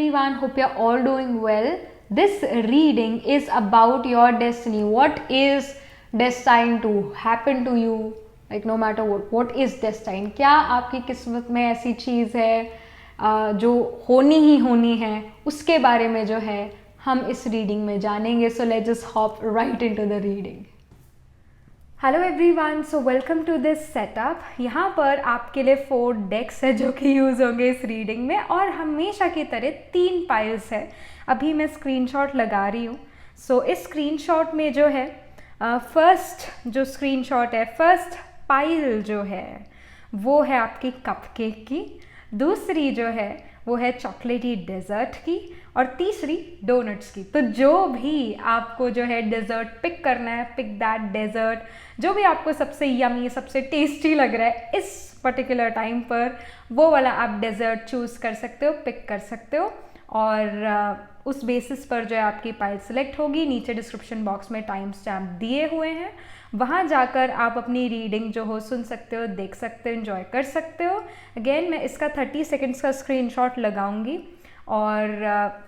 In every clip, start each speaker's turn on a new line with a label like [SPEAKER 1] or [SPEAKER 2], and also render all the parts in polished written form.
[SPEAKER 1] everyone, hope you're all doing well. This reading is about your destiny. What is destined to happen to you? Like no matter what is destined? क्या आपकी किस्मत में ऐसी चीज़ है जो होनी ही होनी है, उसके बारे में जो है हम इस रीडिंग में जानेंगे. So let's just hop right into the reading. Hello everyone, so welcome to this setup. यहाँ पर आपके लिए 4 डेक्स है जो कि यूज़ होंगे इस रीडिंग में, और हमेशा की तरह 3 पाइल्स है. अभी मैं स्क्रीनशॉट लगा रही हूँ. सो इस स्क्रीनशॉट में जो है फर्स्ट जो स्क्रीनशॉट है, फर्स्ट पाइल जो है वो है आपकी कपकेक की, दूसरी जो है वो है चॉकलेटी डेजर्ट की, और तीसरी डोनट्स की. तो जो भी आपको जो है डेजर्ट पिक करना है, पिक दैट डेजर्ट. जो भी आपको सबसे यमी, सबसे टेस्टी लग रहा है इस पर्टिकुलर टाइम पर, वो वाला आप डेजर्ट चूज़ कर सकते हो, पिक कर सकते हो. और उस बेसिस पर जो है आपकी पाइल सिलेक्ट होगी. नीचे डिस्क्रिप्शन बॉक्स में टाइम स्टैम्प दिए हुए हैं, वहाँ जाकर आप अपनी रीडिंग जो हो सुन सकते हो, देख सकते हो, एंजॉय कर सकते हो. अगेन मैं इसका 30 सेकेंड्स का स्क्रीनशॉट लगाऊंगी, और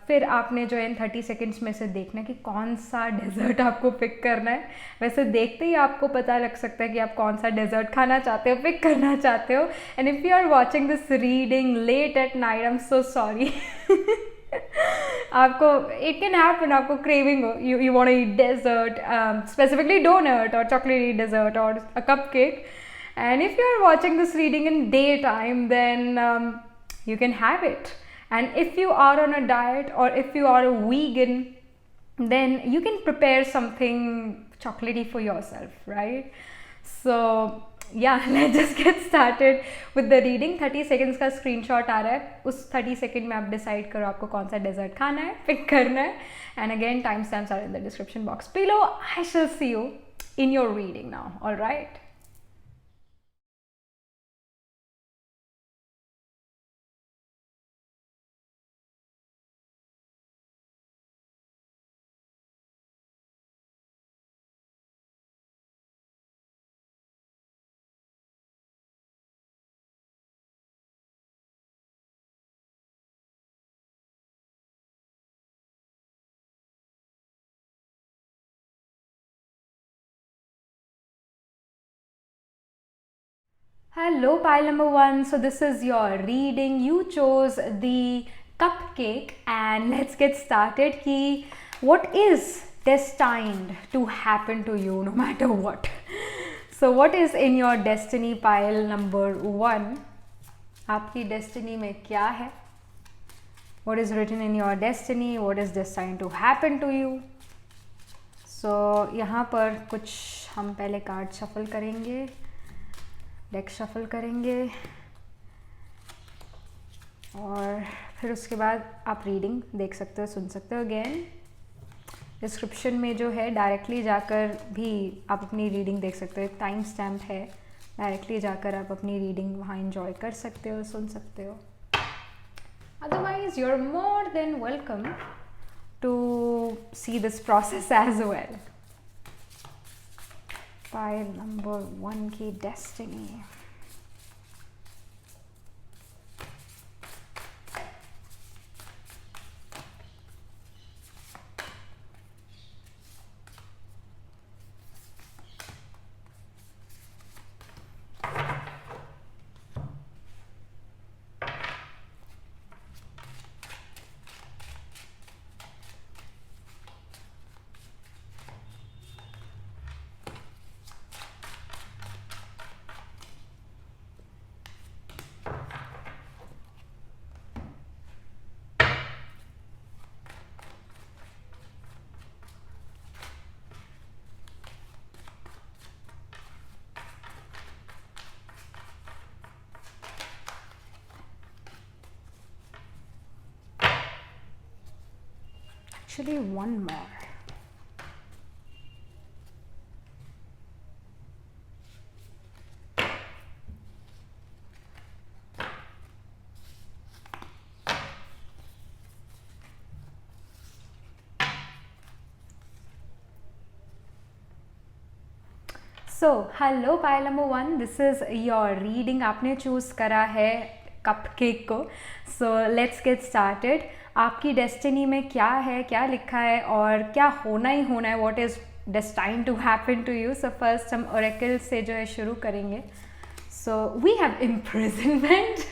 [SPEAKER 1] फिर आपने जो है इन 30 सेकेंड्स में से देखना है कि कौन सा डेजर्ट आपको पिक करना है. वैसे देखते ही आपको पता लग सकता है कि आप कौन सा डेजर्ट खाना चाहते हो, पिक करना चाहते हो. And if you are watching this reading late at night, I am so sorry. आपको इट कैन हैपन, आपको क्रेविंग हो, you want to eat dessert, specifically donut और चॉकलेटी डेजर्ट और a cupcake. And if you are watching this reading in day time, then you can have it. And if you are on a diet, or if you are a vegan, then you can prepare something chocolatey for yourself, right? So yeah, let's just get started with the reading. 30 seconds का screenshot आ रहा है. उस 30 second में आप decide करो आपको कौन सा dessert खाना है, pick करना है. And again, timestamps are in the description box below. I shall see you in your reading now. All right. Hello, pile number 1. So this is your reading. You chose the cupcake, and let's get started. Ki what is destined to happen to you no matter what? So what is in your destiny pile number 1? आपकी destiny में क्या है? What is written in your destiny? What is destined to happen to you? So यहाँ पर कुछ हम पहले card shuffle करेंगे, डेक शफल करेंगे, और फिर उसके बाद आप रीडिंग देख सकते हो, सुन सकते हो. अगेन डिस्क्रिप्शन में जो है डायरेक्टली जाकर भी आप अपनी रीडिंग देख सकते हो. एक टाइम स्टैम्प है, डायरेक्टली जाकर आप अपनी रीडिंग वहाँ एंजॉय कर सकते हो, सुन सकते हो. Otherwise you are more than welcome to see this process as well. Pile number 1 की destiny. Actually, one more. So hello pile number 1, this is your reading. आपने चूज़ करा है कपकेक को. So let's get started. आपकी destiny में क्या है, क्या लिखा है और क्या होना ही होना है, what is destined to happen to you. So first हम oracle से जो है शुरू करेंगे. So we have imprisonment.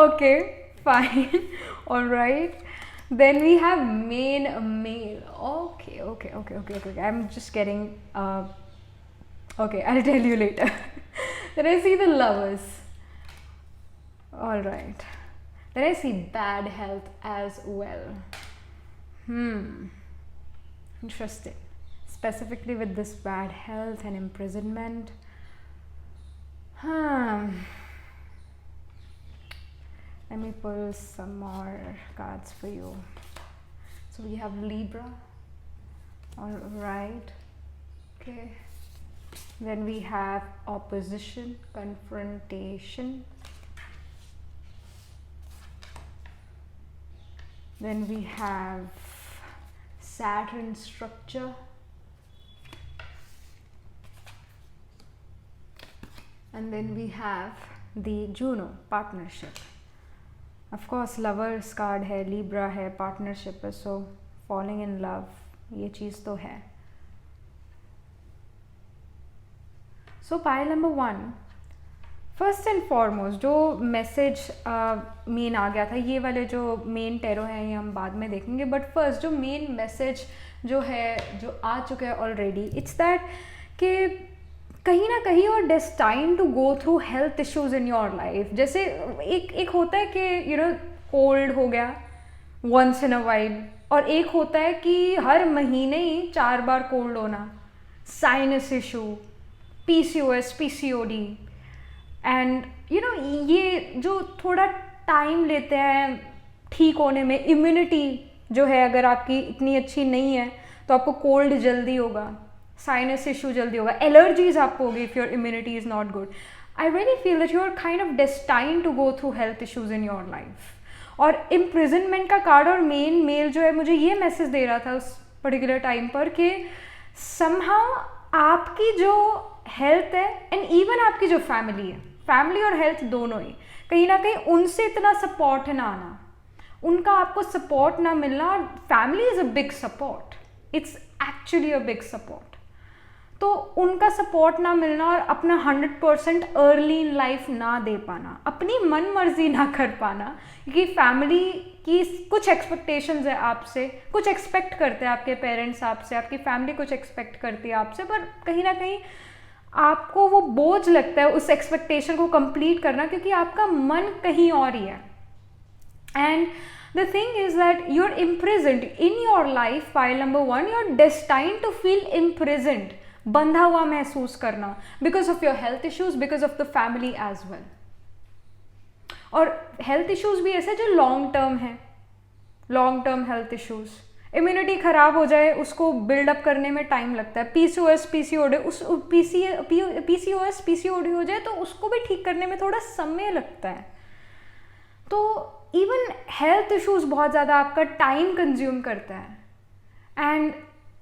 [SPEAKER 1] Okay, fine. All right. Then we have main male. Okay. I'm just getting. Okay, I'll tell you later. Then I see the lovers. All right. Then I see bad health as well. Interesting. Specifically with this bad health and imprisonment. Let me pull some more cards for you. So we have Libra. All right. Okay. Then we have opposition, confrontation. Then we have Saturn structure. And then we have the Juno, partnership. Of course, lovers card है, Libra है, partnership है, so falling in love, ये चीज़ तो है. So pile number 1, first and foremost जो message main आ गया था, ये वाले जो मेन टेरो हैं ये हम बाद में देखेंगे, बट फर्स्ट जो मेन मैसेज जो है जो आ चुका है ऑलरेडी, इट्स दैट कि कहीं ना कहीं और destined to go through health issues in your life. जैसे एक होता है कि यू नो कोल्ड हो गया वंस इन अ वाइल, और एक होता है कि हर महीने ही 4 बार कोल्ड होना, sinus issue, PCOS, PCOD, and you know ये जो थोड़ा टाइम लेते हैं ठीक होने में. इम्यूनिटी जो है अगर आपकी इतनी अच्छी नहीं है तो आपको कोल्ड जल्दी होगा, साइनस इशू जल्दी होगा, एलर्जीज आपको होगी if your immunity is not good. I really feel that you are kind of destined to go through health issues in your life. और इम्प्रिजनमेंट का कार्ड और मेन मेल जो है मुझे ये मैसेज दे रहा था उस पर्टिकुलर टाइम पर कि समहाउ आपकी जो हेल्थ है एंड इवन आपकी जो फैमिली है, फैमिली और हेल्थ दोनों ही, कहीं ना कहीं उनसे इतना सपोर्ट ना आना, उनका आपको सपोर्ट ना मिलना. और family is a big support, it's actually a big support. तो उनका सपोर्ट ना मिलना और अपना 100% अर्ली इन लाइफ ना दे पाना, अपनी मन मर्जी ना कर पाना, क्योंकि फैमिली की कुछ एक्सपेक्टेशंस है आपसे, कुछ एक्सपेक्ट करते हैं आपके पेरेंट्स आपसे, आपकी फैमिली कुछ एक्सपेक्ट करती है आपसे, पर कहीं ना कहीं आपको वो बोझ लगता है उस एक्सपेक्टेशन को कंप्लीट करना, क्योंकि आपका मन कहीं और ही है. And the thing is that you're imprisoned in your life. Pile number 1, you're destined to feel imprisoned, बंधा हुआ महसूस करना, because of your health issues, because of the family as well. और हेल्थ इश्यूज भी ऐसे जो लॉन्ग टर्म है, long term health issues. Immunity खराब हो जाए उसको बिल्डअप करने में टाइम लगता है. PCOS, PCOD, उस PCOS, PCOD हो जाए तो उसको भी ठीक करने में थोड़ा समय लगता है. तो इवन हेल्थ इश्यूज बहुत ज़्यादा आपका टाइम कंज्यूम करता है. एंड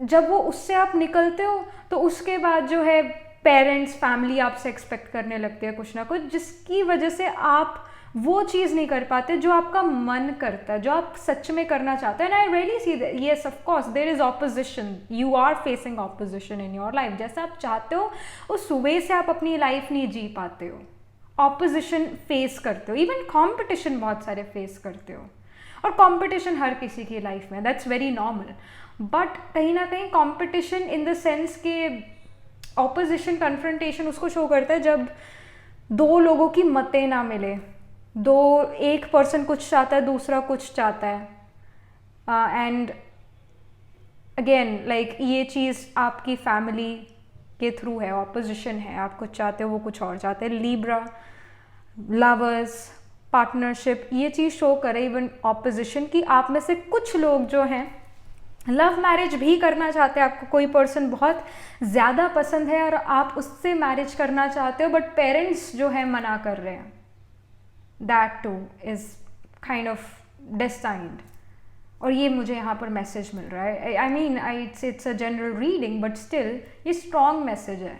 [SPEAKER 1] जब वो उससे आप निकलते हो तो उसके बाद जो है पेरेंट्स, फैमिली आपसे एक्सपेक्ट करने लगते हैं कुछ ना कुछ, जिसकी वजह से आप वो चीज़ नहीं कर पाते जो आपका मन करता है, जो आप सच में करना चाहते हैं. And I really see that yes of course there is opposition, you are facing opposition in your life. जैसा आप चाहते हो उस वे से आप अपनी लाइफ नहीं जी पाते हो, ऑपोजिशन फेस करते हो, इवन कॉम्पिटिशन बहुत सारे फेस करते हो. और कॉम्पिटिशन हर किसी की लाइफ में, दैट्स वेरी नॉर्मल. बट कहीं ना कहीं कॉम्पिटिशन इन द सेंस के ऑपोजिशन, कन्फ्रंटेशन उसको शो करता है जब दो लोगों की मतें ना मिले, एक पर्सन कुछ चाहता है, दूसरा कुछ चाहता है. एंड अगेन लाइक ये चीज़ आपकी फैमिली के थ्रू है, ऑपोजिशन है, आप कुछ चाहते हो वो कुछ और चाहते हैं. लिब्रा, लवर्स, पार्टनरशिप, ये चीज़ शो करे इवन ऑपोजिशन की आप में से कुछ लोग जो हैं लव मैरिज भी करना चाहते हैं. आपको कोई पर्सन बहुत ज़्यादा पसंद है और आप उससे मैरिज करना चाहते हो, बट पेरेंट्स जो है मना कर रहे हैं. That too is kind of destined. और ये मुझे यहाँ पर मैसेज मिल रहा है. I mean it's a general reading, but still ये स्ट्रॉन्ग मैसेज है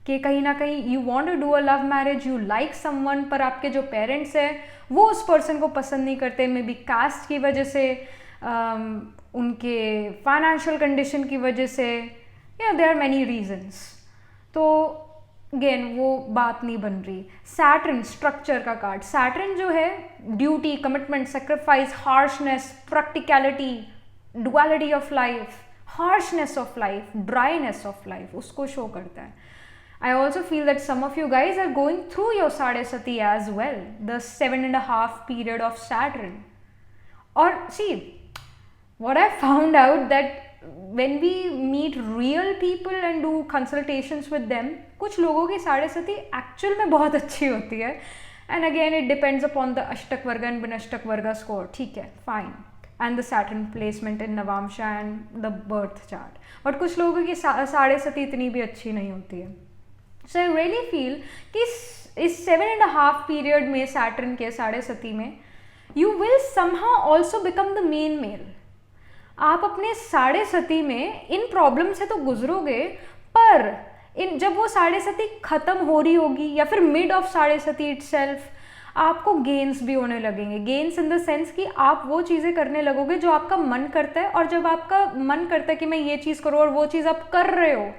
[SPEAKER 1] कि कहीं ना कहीं you want to do a love marriage, you like someone, पर आपके जो पेरेंट्स हैं वो उस पर्सन को पसंद नहीं करते, मे बी कास्ट की वजह से, उनके फाइनेंशियल कंडीशन की वजह से, या देयर आर मैनी रीजंस। तो अगेन वो बात नहीं बन रही। सैटर्न स्ट्रक्चर का कार्ड, सैटर्न जो है duty, commitment, sacrifice, harshness, practicality, duality of life, harshness of life, dryness of life, उसको शो करता है। I also feel that some of you guys are going through your Sadesati as well, the 7.5 period of Saturn. Or see, what I found out that when we meet real people and do consultations with them, कुछ लोगों की Sadesati actual में बहुत अच्छी होती है, and again it depends upon the Ashtak Varga and Vinashtak Varga score, ठीक है, fine, and the Saturn placement in Navamsha and the birth chart. But कुछ लोगों की Sadesati इतनी भी अच्छी नहीं होती है। So I really feel कि इस 7.5 पीरियड में सैटर्न के 7.5 में you will somehow also become the main male. आप अपने 7.5 में इन प्रॉब्लम से तो गुजरोगे, पर इन जब वो 7.5 खत्म हो रही होगी या फिर मिड ऑफ 7.5 इटसेल्फ, आपको गेन्स भी होने लगेंगे। गेन्स इन द सेंस कि आप वो चीज़ें करने लगोगे जो आपका मन करता है, और जब आपका मन करता है कि मैं ये चीज़ करूँ और वो चीज़ आप कर रहे हो,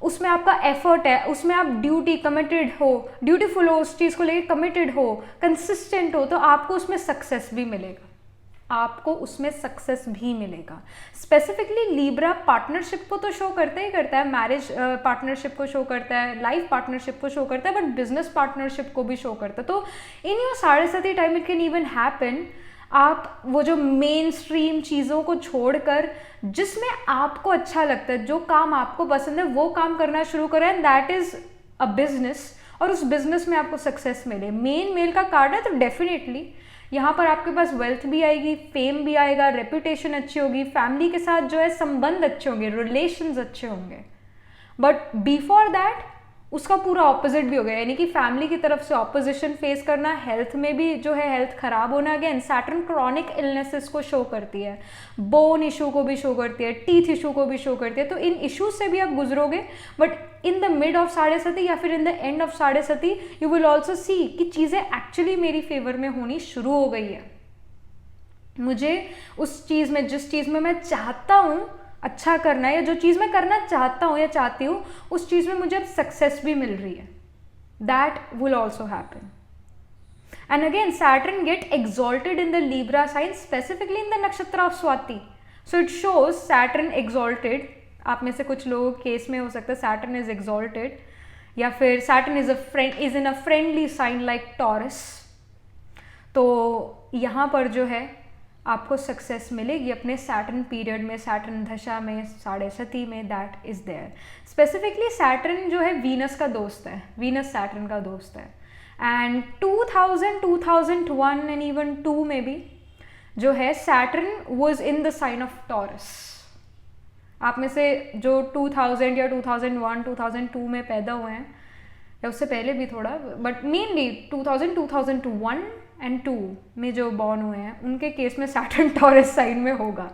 [SPEAKER 1] उसमें आपका एफर्ट है, उसमें आप ड्यूटी कमिटेड हो, ड्यूटीफुल हो, उस चीज़ को लेकर कमिटेड हो, कंसिस्टेंट हो, तो आपको उसमें सक्सेस भी मिलेगा, आपको उसमें सक्सेस भी मिलेगा। स्पेसिफिकली लिब्रा पार्टनरशिप को तो शो करता ही करता है, मैरिज पार्टनरशिप को शो करता है, लाइफ पार्टनरशिप को शो करता है, बट बिजनेस पार्टनरशिप को भी शो करता है। तो in your 7.5 time it can even happen, आप वो जो मेन स्ट्रीम चीज़ों को छोड़कर जिसमें आपको अच्छा लगता है, जो काम आपको पसंद है, वो काम करना शुरू करें, and that is a business, और उस बिजनेस में आपको सक्सेस मिले। मेन मेल का कार्ड है, तो डेफिनेटली यहाँ पर आपके पास वेल्थ भी आएगी, फेम भी आएगा, रेपुटेशन अच्छी होगी, फैमिली के साथ जो है संबंध अच्छे होंगे, रिलेशंस अच्छे होंगे। बट बिफोर दैट उसका पूरा ऑपोजिट भी हो गया, यानी कि फैमिली की तरफ से ऑपोजिशन फेस करना, हेल्थ में भी जो है हेल्थ खराब होना। अगेन सैटर्न क्रॉनिक इलनेसेस को शो करती है, बोन इशू को भी शो करती है, टीथ इशू को भी शो करती है। तो इन इश्यूज से भी आप गुजरोगे, but in the mid of 7.5 या फिर in the end of 7.5 you will also see कि चीज़ें एक्चुअली मेरी फेवर में होनी शुरू हो गई है। मुझे उस चीज़ में, जिस चीज़ में मैं चाहता हूँ अच्छा करना है, या जो चीज़ मैं करना चाहता हूँ या चाहती हूँ, उस चीज़ में मुझे अब सक्सेस भी मिल रही है। That will also happen. And again Saturn get exalted in the Libra sign, specifically in the nakshatra of Swati. So it shows Saturn exalted. आप में से कुछ लोगों केस में हो सकता है सैटर्न इज एक्सॉल्टेड, या फिर Saturn is in a friendly sign like Taurus. तो यहाँ पर जो है आपको सक्सेस मिलेगी अपने सैटर्न पीरियड में, सैटर्न दशा में, 7.5 में, that is there. Specifically Saturn जो है वीनस का दोस्त है, वीनस सैटर्न का दोस्त है। एंड 2000, 2001 एंड इवन 2 में भी जो है Saturn was in the sign of Taurus. आप में से जो 2000 या 2001, 2002 में पैदा हुए हैं, या उससे पहले भी थोड़ा, बट मेनली 2000, 2001 एंड 2 में जो बॉर्न हुए हैं, उनके केस में सैटर्न टॉरस साइन में होगा।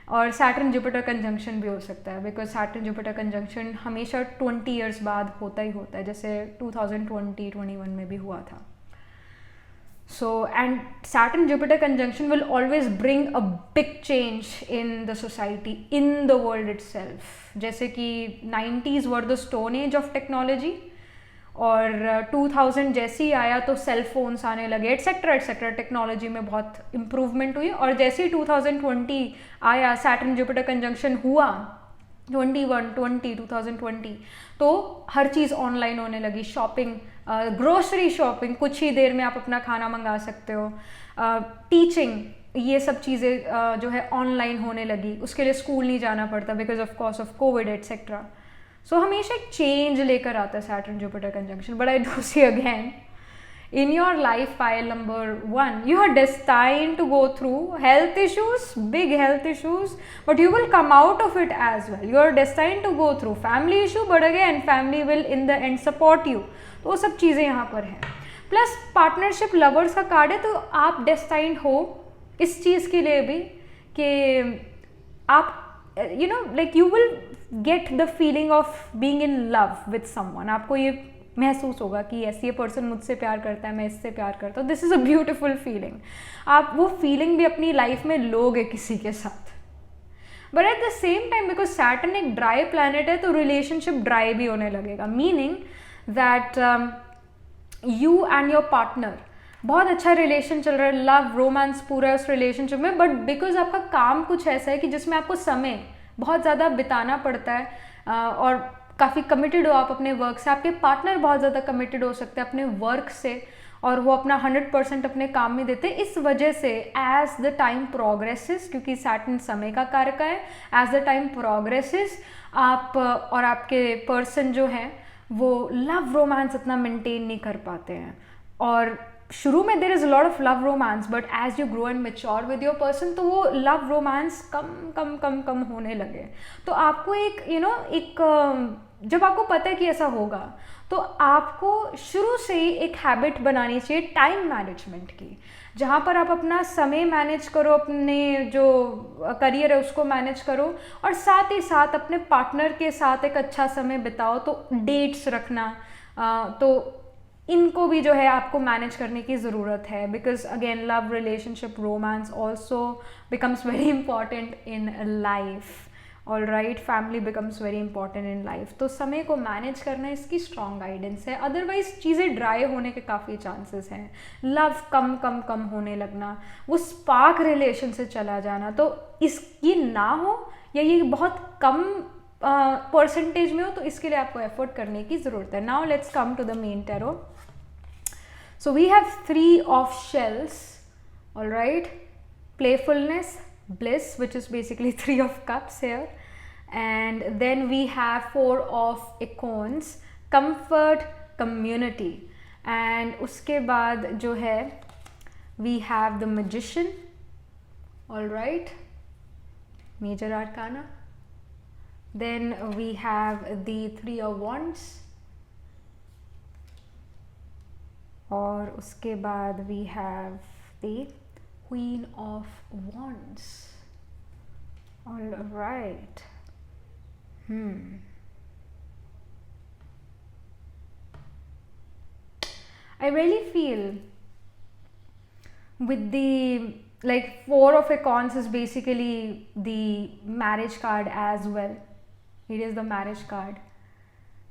[SPEAKER 1] और सैटर्न जुपिटर कंजंक्शन भी हो सकता है, बिकॉज सैटर्न जुपिटर कंजंक्शन हमेशा 20 ईयर्स बाद होता ही होता है, जैसे 2020-21 में भी हुआ था। So and Saturn Jupiter conjunction will always bring a big change in the society, in the world itself. जैसे कि 90s were the stone age of technology, और 2000 जैसे ही आया तो सेल फोन्स आने लगे, एटसेट्रा एटसेट्रा, टेक्नोलॉजी में बहुत इम्प्रूवमेंट हुई। और जैसे ही 2020 आया, सैटर्न जुपिटर कंजंक्शन हुआ 2020, तो हर चीज़ ऑनलाइन होने लगी। शॉपिंग, ग्रोसरी शॉपिंग, कुछ ही देर में आप अपना खाना मंगा सकते हो। टीचिंग, ये सब चीज़ें जो है ऑनलाइन होने लगी, उसके लिए स्कूल नहीं जाना पड़ता because of cause of covid etcetera. So हमेशा एक चेंज लेकर आता है Saturn Jupiter conjunction. But I do see again in your life, pile number 1, you are destined to go through health issues, big health issues, but you will come out of it as well. You are destined to go through family issue, but again family will in the end support you. तो वो सब चीज़ें यहाँ पर हैं। Plus partnership lovers का card है, तो आप डेस्टाइंड हो इस चीज़ के लिए भी कि आप you know like you will get the feeling of being in love with someone. आपको ये महसूस होगा कि यस ये पर्सन मुझसे प्यार करता है, मैं इससे प्यार करता हूँ. This is a beautiful feeling. आप वो फीलिंग भी अपनी लाइफ में लोगे किसी के साथ. But at the same time because Saturn एक ड्राई प्लैनेट है तो रिलेशनशिप ड्राई भी होने लगेगा. Meaning that you and your partner बहुत अच्छा रिलेशन चल रहा है, लव रोमांस पूरा है उस रिलेशनशिप में, बट बिकॉज आपका काम कुछ ऐसा है कि जिसमें आपको समय बहुत ज़्यादा बिताना पड़ता है और काफ़ी कमिटेड हो आप अपने वर्क से. आपके पार्टनर बहुत ज़्यादा कमिटेड हो सकते हैं अपने वर्क से और वो अपना 100% अपने काम में देते हैं. इस वजह से एज द टाइम प्रोग्रेसेस, क्योंकि सैटर्न समय का कारक है, एज द टाइम प्रोग्रेसेस आप और आपके पर्सन जो हैं वो लव रोमांस इतना मेंटेन नहीं कर पाते हैं. और शुरू में there is a lot of love romance, but as you grow and mature with your person तो वो लव रोमांस कम कम कम कम होने लगे. तो आपको एक एक जब आपको पता है कि ऐसा होगा तो आपको शुरू से ही एक हैबिट बनानी चाहिए टाइम मैनेजमेंट की, जहाँ पर आप अपना समय मैनेज करो, अपने जो करियर है उसको मैनेज करो और साथ ही साथ अपने पार्टनर के साथ एक अच्छा समय बिताओ. तो डेट्स रखना तो इनको भी जो है आपको मैनेज करने की ज़रूरत है. Because again love relationship romance also becomes very important in life. All right, family becomes very important in life. तो समय को मैनेज करना इसकी स्ट्रॉन्ग गाइडेंस है. अदरवाइज चीज़ें ड्राई होने के काफ़ी चांसेस हैं. लव कम कम कम होने लगना, वो स्पार्क रिलेशन से चला जाना, तो ये ना हो या ये बहुत कम परसेंटेज में हो तो इसके लिए आपको एफर्ट करने की ज़रूरत है. Now let's come to the main tarot. So we have 3 of shells, all right, playfulness, bliss, which is basically 3 of cups here, and then we have 4 of acorns, comfort, community, and उसके बाद जो है we have the magician, all right, major arcana, then we have the 3 of wands, और उसके बाद we have the queen of wands. All right. I really feel with the like 4 of Wands is basically the marriage card as well. It is the marriage card.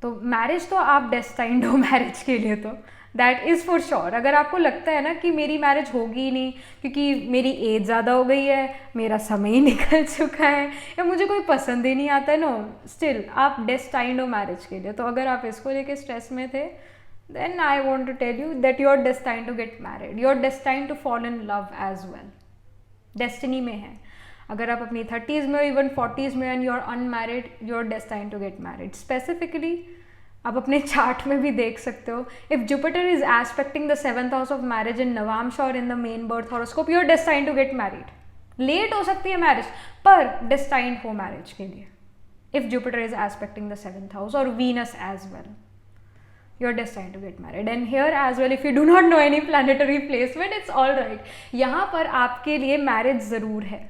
[SPEAKER 1] तो marriage तो आप destined हो marriage के लिए, तो that is for sure. अगर आपको लगता है ना कि मेरी मैरिज होगी ही नहीं क्योंकि मेरी एज ज़्यादा हो गई है, मेरा समय ही निकल चुका है या मुझे कोई पसंद ही नहीं आता है, नो, स्टिल आप डेस्टाइन्ड हो मैरिज के लिए. तो अगर आप इसको लेके स्ट्रेस में थे, then I want to tell you that you are destined to get married. You are destined to fall in love as well. Destiny में है. अगर आप अपनी 30s में हो, इवन 40s में, and you are unmarried, you are destined to get married. Specifically आप अपने चार्ट में भी देख सकते हो, if Jupiter is aspecting the 7th house of marriage in Navamsa और in the main birth horoscope, you are destined to get married. Late हो सकती है मैरिज पर डेस्टाइन्ड हो मैरिज के लिए. If Jupiter is aspecting the 7th house और Venus as well, you are destined to get married. And here as well, if you do not know any planetary placement, it's all right. यहाँ पर आपके लिए marriage ज़रूर है,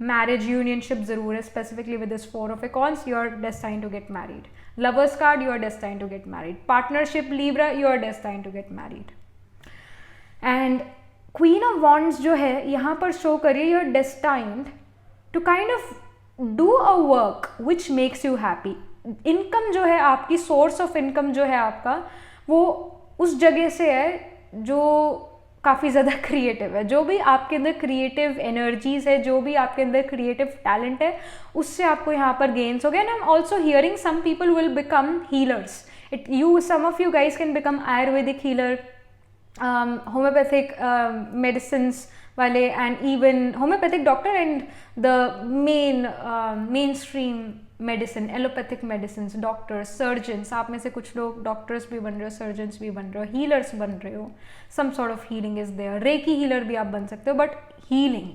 [SPEAKER 1] marriage यूनियनशिप ज़रूर है. Specifically with this 4 of Wands, you are destined to get married. Lovers card, you are destined to get married. Partnership Libra, you are destined to get married. And Queen of Wands जो है यहाँ पर show करिए, you are destined to kind of do a work which makes you happy. Income जो है आपकी, source of income जो है आपका, वो उस जगह से है जो काफ़ी ज़्यादा क्रिएटिव है. जो भी आपके अंदर क्रिएटिव एनर्जीज है, जो भी आपके अंदर क्रिएटिव टैलेंट है, उससे आपको यहाँ पर गेन्स हो गए. And I am also hearing some people will become healers. Some of you guys can become ayurvedic healer, homeopathic medicines वाले, and even homeopathic doctor, and the main stream medicine, allopathic medicine, doctors, surgeons. आप में से कुछ लोग doctors भी बन रहे हो, सर्जन्स भी बन रहे हो, हीलर्स बन रहे हो. Some sort of healing is there. Reiki healer भी आप बन सकते हो, बट हीलिंग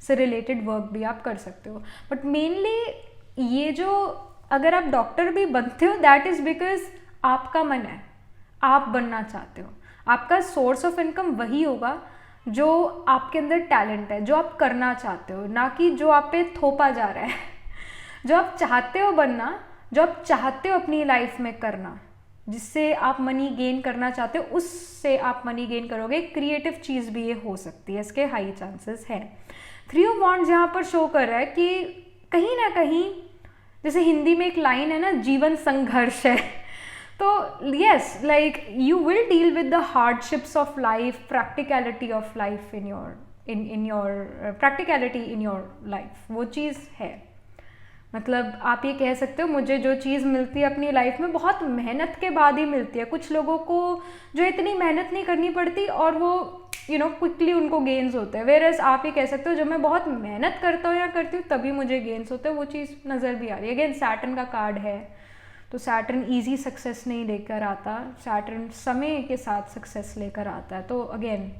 [SPEAKER 1] से रिलेटेड वर्क भी आप कर सकते हो. बट मेनली ये जो, अगर आप डॉक्टर भी बनते हो, दैट इज़ बिकॉज आपका मन है, आप बनना चाहते हो. आपका सोर्स ऑफ इनकम वही होगा जो आपके अंदर टैलेंट है, जो आप करना चाहते हो, ना कि जो आप पे थोपा जा रहा है. जो आप चाहते हो बनना, जो आप चाहते हो अपनी लाइफ में करना, जिससे आप मनी गेन करना चाहते हो, उससे आप मनी गेन करोगे। क्रिएटिव चीज़ भी ये हो सकती है, इसके हाई चांसेस हैं। 3 ऑफ वॉन्ड्स यहाँ पर शो कर रहा है कि कहीं ना कहीं, जैसे हिंदी में एक लाइन है ना, जीवन संघर्ष है। तो yes, like you will deal with the hardships of life, practicality of life in your practicality in your life, वो चीज़ है। मतलब आप ये कह सकते हो मुझे जो चीज़ मिलती है अपनी लाइफ में बहुत मेहनत के बाद ही मिलती है। कुछ लोगों को जो इतनी मेहनत नहीं करनी पड़ती और वो क्विकली उनको गेन्स होते हैं। वेयरएज आप ये कह सकते हो जब मैं बहुत मेहनत करता हूँ या करती हूँ तभी मुझे गेन्स होते हैं, वो चीज़ नज़र भी आ रही है। अगेन सैटर्न का कार्ड है, तो सैटर्न ईजी सक्सेस नहीं लेकर आता, सैटर्न समय के साथ सक्सेस लेकर आता है। तो अगेन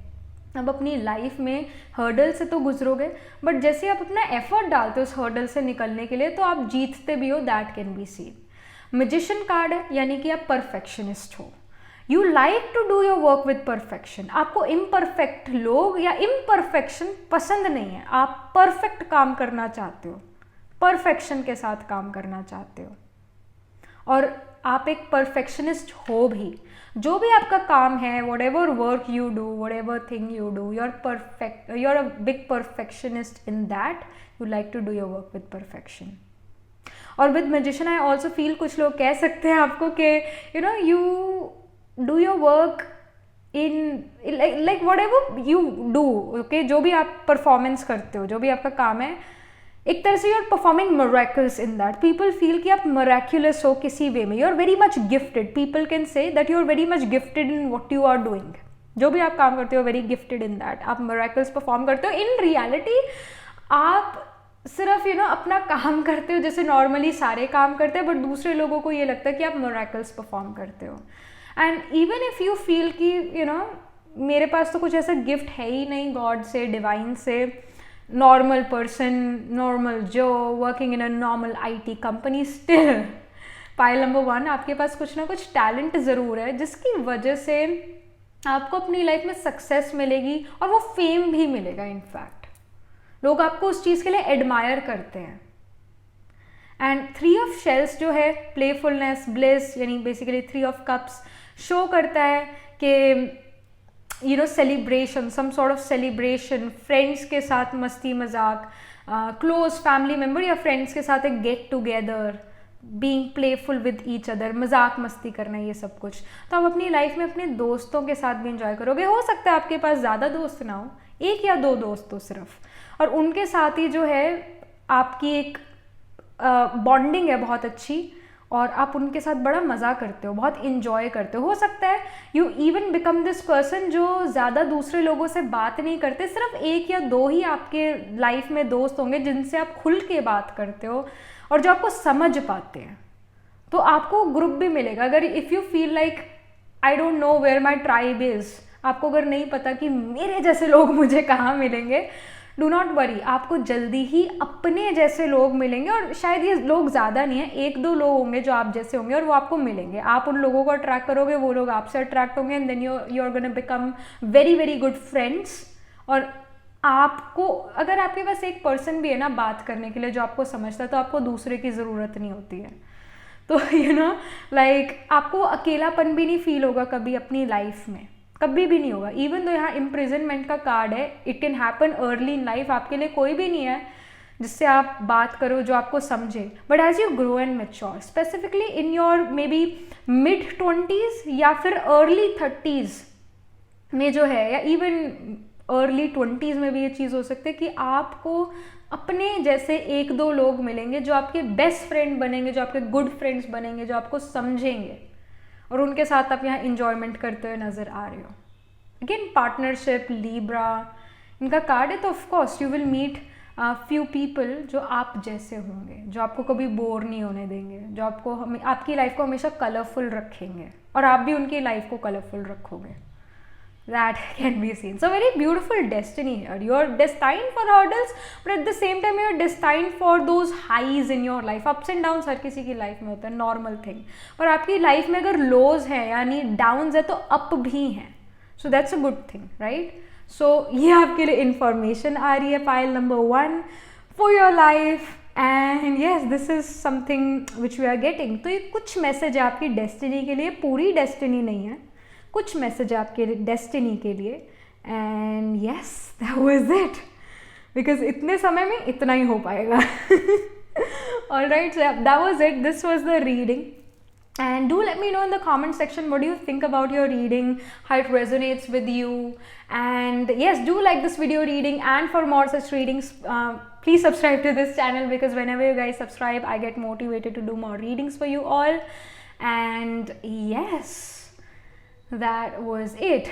[SPEAKER 1] अब अपनी लाइफ में हर्डल से तो गुजरोगे, बट जैसे आप अपना एफर्ट डालते हो उस हर्डल से निकलने के लिए तो आप जीतते भी हो, that can be seen. Magician card है, यानी कि आप परफेक्शनिस्ट हो। You like to do your work with perfection. आपको इम्परफेक्ट लोग या इम्परफेक्शन पसंद नहीं है, आप परफेक्ट काम करना चाहते हो, परफेक्शन के साथ काम करना चाहते हो, और आप एक परफेक्शनिस्ट हो भी। जो भी आपका काम है, whatever work you do, whatever thing you do, you are a big perfectionist in that, you like to do your work with perfection. और with magician I also feel कुछ लोग कह सकते हैं आपको कि you do your work in like whatever you do, okay, जो भी आप परफॉर्मेंस करते हो, जो भी आपका काम है, एक तरह से you are performing miracles in that. People feel कि आप मिरेक्युलस हो किसी वे में, you are very much gifted. People can say that you are very much gifted in what you are doing. जो भी आप काम करते हो, वेरी गिफ्टेड इन दैट, आप मिरेकल्स परफॉर्म करते हो। इन रियलिटी आप सिर्फ अपना काम करते हो जैसे नॉर्मली सारे काम करते हैं, बट दूसरे लोगों को ये लगता है कि आप मिरेकल्स परफॉर्म करते हो। And even if you feel कि मेरे पास तो कुछ ऐसा गिफ्ट है ही नहीं गॉड से, डिवाइन से, नॉर्मल पर्सन, नॉर्मल जो working in a normal IT company, still pile number 1 आपके पास कुछ ना कुछ टैलेंट ज़रूर है जिसकी वजह से आपको अपनी लाइफ में सक्सेस मिलेगी और वो फेम भी मिलेगा। इनफैक्ट लोग आपको उस चीज़ के लिए एडमायर करते हैं। एंड 3 ऑफ शेल्स जो है प्लेफुलनेस, ब्लिस, यानी बेसिकली 3 ऑफ कप्स शो करता है कि celebration, some sort of celebration, friends के साथ मस्ती मजाक, क्लोज फैमिली मेम्बर या फ्रेंड्स के साथ एक get together, being playful with each other, मजाक मस्ती करना, ये सब कुछ। तो आप अपनी लाइफ में अपने दोस्तों के साथ भी इंजॉय करोगे। हो सकता है आपके पास ज़्यादा दोस्त ना हो, 1 या 2 दोस्त हो सिर्फ, और उनके साथ ही जो है आपकी एक बॉन्डिंग है बहुत अच्छी, और आप उनके साथ बड़ा मज़ा करते हो, बहुत इन्जॉय करते हो सकता है you even become this person जो ज़्यादा दूसरे लोगों से बात नहीं करते, सिर्फ 1 या 2 ही आपके लाइफ में दोस्त होंगे जिनसे आप खुल के बात करते हो और जो आपको समझ पाते हैं। तो आपको ग्रुप भी मिलेगा। अगर if you feel like I don't know where my tribe is, आपको अगर नहीं पता कि मेरे जैसे लोग मुझे कहाँ मिलेंगे, डू नॉट वरी, आपको जल्दी ही अपने जैसे लोग मिलेंगे। और शायद ये लोग ज़्यादा नहीं है, 1-2 लोग होंगे जो आप जैसे होंगे और वो आपको मिलेंगे। आप उन लोगों को अट्रैक्ट करोगे, वो लोग आपसे अट्रैक्ट होंगे, and then you are gonna become very very good friends. और आपको अगर आपके पास एक पर्सन भी है ना बात करने के लिए जो आपको समझता है, तो आपको दूसरे की ज़रूरत नहीं होती है। तो लाइक आपको अकेलापन भी नहीं फील होगा कभी अपनी लाइफ में, कभी भी नहीं होगा। इवन तो यहाँ इम्प्रिजनमेंट का कार्ड है, it can happen early in life, आपके लिए कोई भी नहीं है जिससे आप बात करो जो आपको समझे, but as you grow and mature, specifically in your maybe mid-20s या फिर अर्ली 30s में जो है, या इवन अर्ली 20s में भी ये चीज़ हो सकती है कि आपको अपने जैसे 1-2 लोग मिलेंगे जो आपके बेस्ट फ्रेंड बनेंगे, जो आपके गुड फ्रेंड्स बनेंगे, जो आपको समझेंगे, और उनके साथ आप यहाँ इंजॉयमेंट करते हुए नज़र आ रहे हो। अगेन पार्टनरशिप, लीब्रा इनका कार्ड है, तो of course you will meet few people जो आप जैसे होंगे, जो आपको कभी बोर नहीं होने देंगे, जो आपको आपकी लाइफ को हमेशा कलरफुल रखेंगे, और आप भी उनकी लाइफ को कलरफुल रखोगे। That can be seen. So very beautiful destiny here. You are destined for hurdles, but at the same time you are destined for those highs in your life. Ups and downs हर किसी की life में होता है, normal thing. और आपकी life में अगर लोज है यानी डाउन्स है, तो अप भी हैं। So that's a good thing, right? So ये आपके लिए इंफॉर्मेशन आ रही है pile number 1 for your life. And yes this is something which we are getting. तो ये कुछ मैसेज है आपकी डेस्टिनी के लिए, पूरी डेस्टिनी नहीं है, कुछ मैसेज है आपके डेस्टिनी के लिए. And yes that was it, because इतने समय में इतना ही हो पाएगा. Alright, so yeah, that was it. This was the reading. And do let me know in the comment section what do you think about your reading, how it resonates with you. And yes, do like this video reading, and for more such readings, please subscribe to this channel, because whenever you guys subscribe, I get motivated to do more readings for you all. And yes, that was it.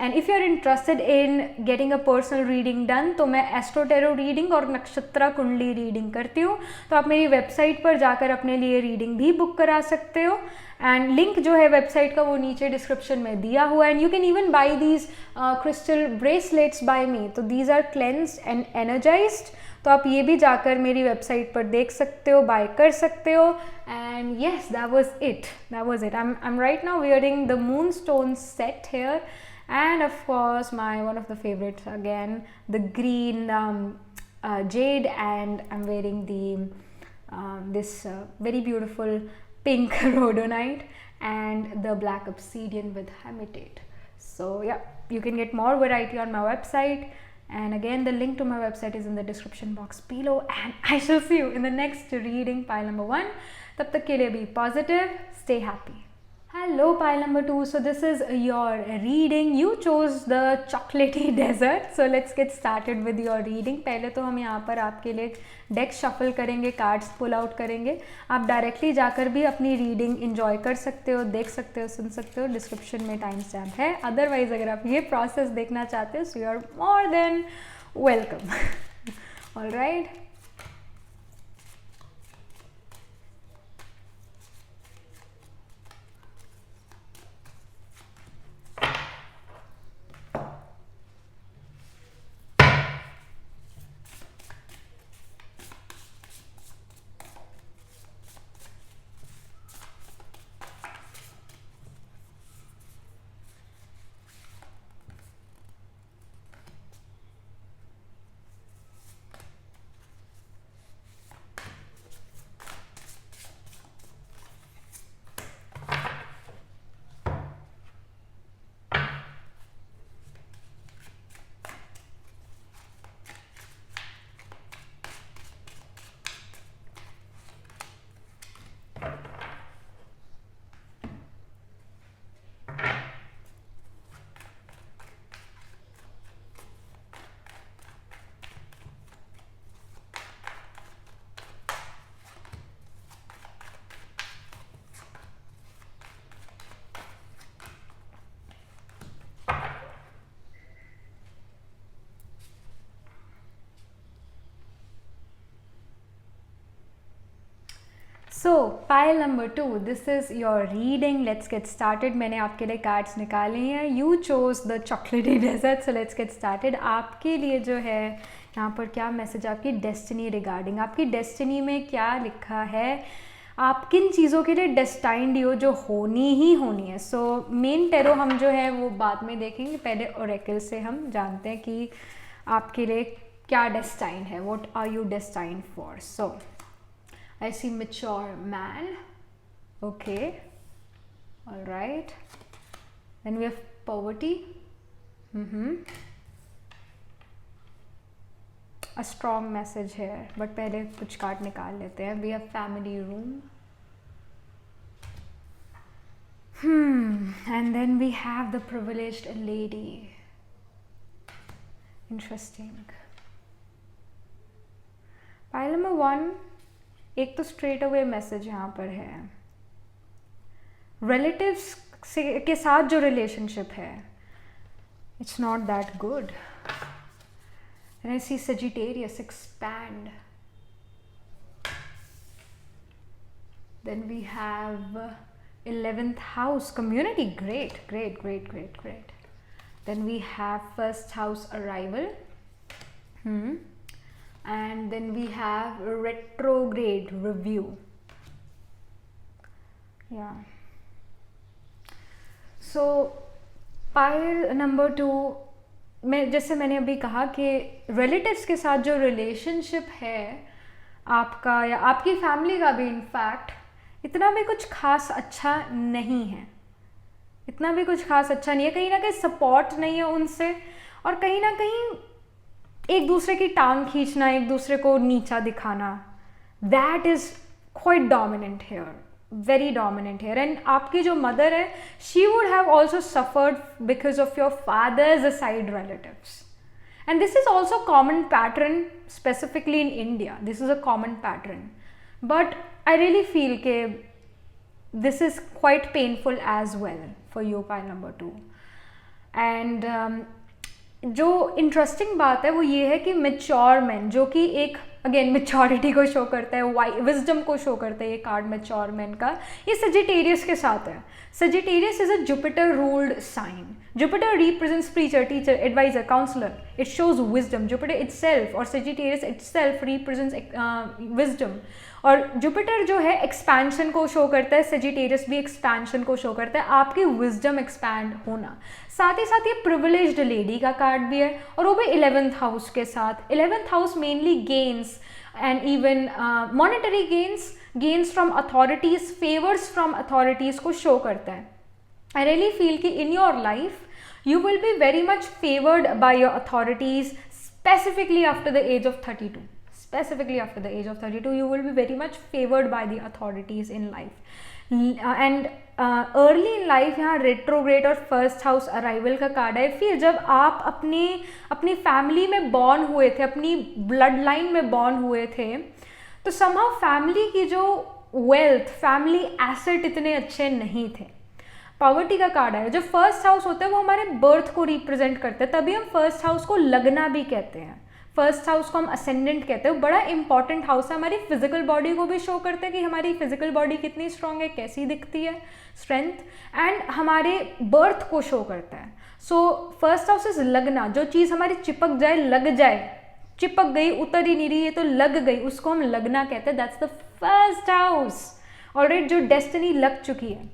[SPEAKER 1] And if you're interested in getting a personal reading done, तो मैं astro tarot reading और नक्षत्रा कुंडली reading करती हूँ. तो आप मेरी website पर जाकर अपने लिए रीडिंग भी बुक करा सकते हो. एंड लिंक जो है वेबसाइट का वो नीचे डिस्क्रिप्शन में दिया हुआ है. And you can even buy these crystal bracelets by me. तो these are cleansed and energized. तो आप ये भी जाकर मेरी वेबसाइट पर देख सकते हो, बाय कर सकते हो. And yes that was it, that was it. I am right now wearing the moonstone set here, and of course my one of the favorites again, the green jade, and I'm wearing the this very beautiful pink rhodonite and the black obsidian with hematite. So yeah, you can get more variety on my website, and again the link to my website is in the description box below. And I shall see you in the next reading, pile number 1. tab tak ke liye be positive, stay happy. Hello pile number 2. So this is your reading. You chose the chocolatey desert. So let's get started with your reading. पहले तो हम यहाँ पर आपके लिए deck shuffle करेंगे, cards pull out करेंगे. आप डायरेक्टली जाकर भी अपनी रीडिंग इंजॉय कर सकते हो, देख सकते हो, सुन सकते हो. डिस्क्रिप्शन में टाइम स्टैम्प है. अदरवाइज अगर आप ये प्रोसेस देखना चाहते हो, so you are more than welcome. Alright. So pile number 2, this is your reading. Let's get started. मैंने आपके लिए कार्ड्स निकाले हैं. You chose the chocolatey dessert. So let's get started. आपके लिए जो है यहाँ पर क्या मैसेज, आपकी डेस्टिनी रिगार्डिंग, आपकी डेस्टिनी में क्या लिखा है, आप किन चीज़ों के लिए डेस्टाइंड हो जो होनी ही होनी है. सो मेन टेरो हम जो है वो बाद में देखेंगे. पहले ओरेकल से हम जानते हैं कि आपके लिए क्या डेस्टाइंड है. What are you destined for. So I see mature man. Okay. All right. Then we have poverty. A strong message here. But पहले कुछ कार्ड निकाल लेते हैं. We have family room. And then we have the privileged lady. Interesting. Pile number 1. एक तो straight away message यहाँ पर है. रिलेटिव्स से के साथ जो रिलेशनशिप है, it's not that good. And I see Sagittarius expand. Then we have 11th house community. Great, great, great, great, great. Then we have first house arrival. And then we have retrograde review. Yeah. So pile number 2 में जैसे मैंने अभी कहा कि relatives के साथ जो relationship है आपका या आपकी फैमिली का भी इनफैक्ट इतना भी कुछ खास अच्छा नहीं है, इतना भी कुछ खास अच्छा नहीं है। कहीं ना कहीं सपोर्ट नहीं है उनसे, और कहीं ना कहीं एक दूसरे की टांग खींचना, एक दूसरे को नीचा दिखाना, that is quite dominant here, very dominant here. And आपकी जो मदर है, she would have also suffered because of your father's side relatives, and this is also common pattern specifically in India. This is a common pattern, but I really feel ke this is quite painful as well for you, pile number 2. And जो interesting बात है वो ये है कि mature man, जो कि एक अगेन मेच्योरिटी को शो करता है, विजडम को शो करता है ये कार्ड मेच्योर मैन का, ये सजिटेरियस के साथ है। Sagittarius is a Jupiter ruled sign. Jupiter represents preacher, teacher, advisor, counsellor, it shows wisdom. Jupiter itself और सजिटेरियस इटसेल्फ रिप्रेजेंट्स विजडम। और जुपिटर जो है एक्सपेंशन को शो करता है, सजिटेरियस भी एक्सपेंशन को शो करता है, आपकी विजडम एक्सपैंड होना। साथ ही साथ ये प्रिविलेज्ड लेडी का कार्ड भी है, और वो भी 11th हाउस के साथ। 11th house mainly gains and even monetary gains from authorities, favours from authorities को शो करता है। आई रियली फील कि इन your life you will be very much favored by your authorities, specifically after the age of 32. Specifically after the age of 32, you will be very much favored by the authorities in life. And early in life यहाँ retrograde और first house arrival का card है। फिर जब आप अपनी family में born हुए थे, अपनी ब्लड लाइन में बॉर्न हुए थे, तो somehow फैमिली की जो वेल्थ, फैमिली एसेट इतने अच्छे नहीं थे। पॉवर्टी का कार्ड है। जो फर्स्ट हाउस होता है वो हमारे बर्थ को रिप्रेजेंट करते हैं, तभी हम फर्स्ट हाउस को लगना भी कहते हैं। फर्स्ट हाउस को हम असेंडेंट कहते हैं। बड़ा इंपॉर्टेंट हाउस है, हमारी फिजिकल बॉडी को भी शो करते हैं कि हमारी फिजिकल बॉडी कितनी स्ट्रांग है, कैसी दिखती है, स्ट्रेंथ, एंड हमारे बर्थ को शो करता है। सो फर्स्ट हाउस इज लगना, जो चीज़ हमारी चिपक जाए, लग जाए, चिपक गई, उतर ही नहीं रही है तो लग गई, उसको हम लगना कहते हैं। That's the first house. Already जो डेस्टिनी लग चुकी है।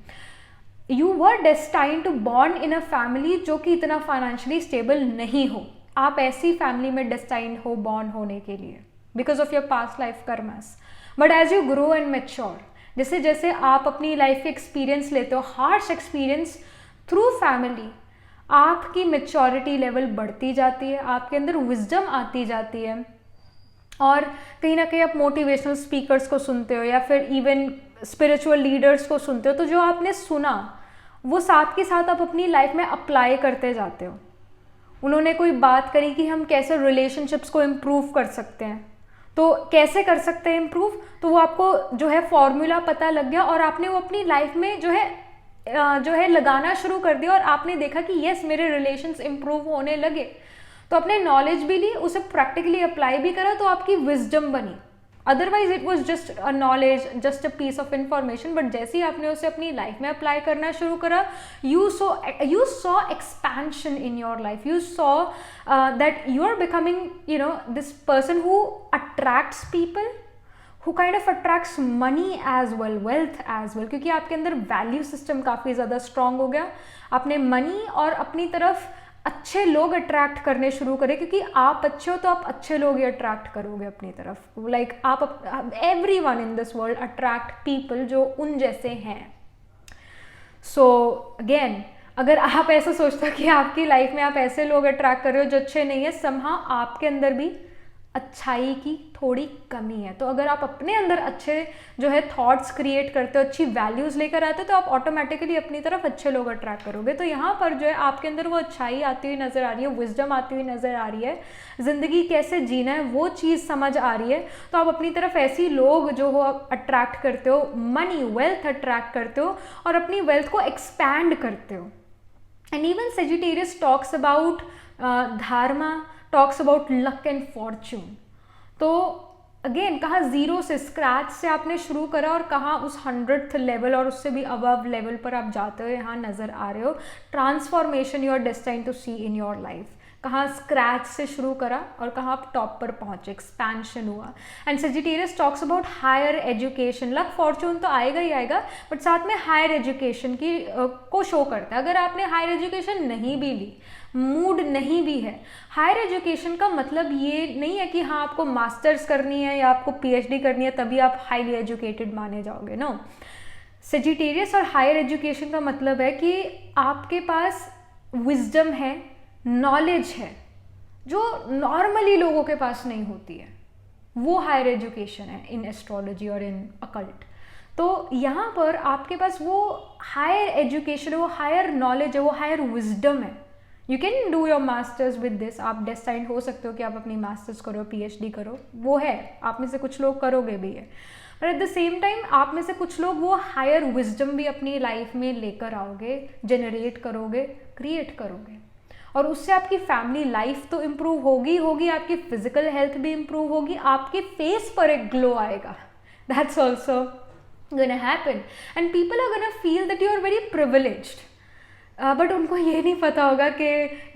[SPEAKER 1] You were destined to born in a family जो कि इतना फाइनेंशियली स्टेबल नहीं हो। आप ऐसी फैमिली में डेस्टाइन्ड हो बॉर्न होने के लिए because of your past life karmas. But as you grow and mature, जैसे जैसे आप अपनी लाइफ के एक्सपीरियंस लेते हो, हार्श एक्सपीरियंस थ्रू फैमिली, आपकी मैच्योरिटी लेवल बढ़ती जाती है, आपके अंदर विजडम आती जाती है, और कहीं ना कहीं आप मोटिवेशनल स्पीकर्स को सुनते हो या फिर इवन स्पिरिचुअल लीडर्स को सुनते हो, तो जो आपने सुना वो साथ के साथ आप अपनी लाइफ में अप्लाई करते जाते हो। उन्होंने कोई बात करी कि हम कैसे रिलेशनशिप्स को इम्प्रूव कर सकते हैं, तो कैसे कर सकते हैं इम्प्रूव, तो वो आपको जो है फॉर्मूला पता लग गया और आपने वो अपनी लाइफ में जो है लगाना शुरू कर दिया, और आपने देखा कि यस मेरे रिलेशंस इम्प्रूव होने लगे, तो अपने नॉलेज भी ली, उसे प्रैक्टिकली अप्लाई भी करा, तो आपकी विजडम बनी। Otherwise it was just a knowledge, just a piece of information, but जैसे ही आपने उसे अपनी लाइफ में अप्लाई करना शुरू करा, you saw expansion in your life, you saw that you are becoming this person who attracts people, who kind of attracts money as well, wealth as well, क्योंकि आपके अंदर वैल्यू सिस्टम काफ़ी ज़्यादा strong हो गया। आपने मनी और अपनी तरफ अच्छे लोग अट्रैक्ट करने शुरू करें, क्योंकि आप अच्छे हो तो आप अच्छे लोग ही अट्रैक्ट करोगे अपनी तरफ। लाइक आप everyone in this world attract people जो उन जैसे हैं। सो अगेन, अगर आप ऐसा सोचते हो कि आपकी लाइफ में आप ऐसे लोग अट्रैक्ट कर रहे हो जो अच्छे नहीं है, समहाउ आपके अंदर भी अच्छाई की थोड़ी कमी है। तो अगर आप अपने अंदर अच्छे जो है थॉट्स क्रिएट करते हो, अच्छी वैल्यूज़ लेकर आते हो, तो आप ऑटोमेटिकली अपनी तरफ अच्छे लोग अट्रैक्ट करोगे। तो यहाँ पर जो है आपके अंदर वो अच्छाई आती हुई नज़र आ रही है, विजडम आती हुई नज़र आ रही है, ज़िंदगी कैसे जीना है वो चीज़ समझ आ रही है, तो आप अपनी तरफ ऐसी लोग जो हो अट्रैक्ट करते हो, मनी वेल्थ अट्रैक्ट करते हो और अपनी वेल्थ को एक्सपैंड करते हो। And even Sagittarius talks about dharma, talks about luck and fortune. तो अगेन कहाँ जीरो से, स्क्रैच से आपने शुरू करा और कहाँ उस 100th लेवल और उससे भी अबव लेवल पर आप जाते हो, यहाँ नज़र आ रहे हो। Transformation you are destined to see in your life. कहाँ स्क्रैच से शुरू करा और कहाँ आप टॉप पर पहुँचे, एक्सपेंशन हुआ। And Sagittarius talks about higher education, luck fortune तो आएगा ही आएगा, बट साथ में हायर एजुकेशन की को शो करता है। अगर आपने हायर एजुकेशन नहीं भी ली, मूड नहीं भी है, हायर एजुकेशन का मतलब ये नहीं है कि हाँ आपको मास्टर्स करनी है या आपको पीएचडी करनी है तभी आप हाईली एजुकेटेड माने जाओगे। नो, सेजिटेरियस और हायर एजुकेशन का मतलब है कि आपके पास विजडम है, नॉलेज है, जो नॉर्मली लोगों के पास नहीं होती है, वो हायर एजुकेशन है इन एस्ट्रोलॉजी और इन अकल्ट। तो यहाँ पर आपके पास वो हायर एजुकेशन है, वो हायर नॉलेज है, वो हायर विजडम है। You can do your masters with this, आप डेस्टाइंड हो सकते हो कि आप अपनी मास्टर्स करो, पीएचडी करो, वो है, आप में से कुछ लोग करोगे भी है, but at the same time आप में से कुछ लोग वो हायर विजडम भी अपनी लाइफ में लेकर आओगे, जनरेट करोगे, क्रिएट करोगे, और उससे आपकी फैमिली लाइफ तो इम्प्रूव होगी होगी, आपकी फिजिकल हेल्थ भी इम्प्रूव होगी, आपके फेस पर एक ग्लो आएगा। That's also gonna happen and people are gonna feel that you are very privileged. But उनको ये नहीं पता होगा कि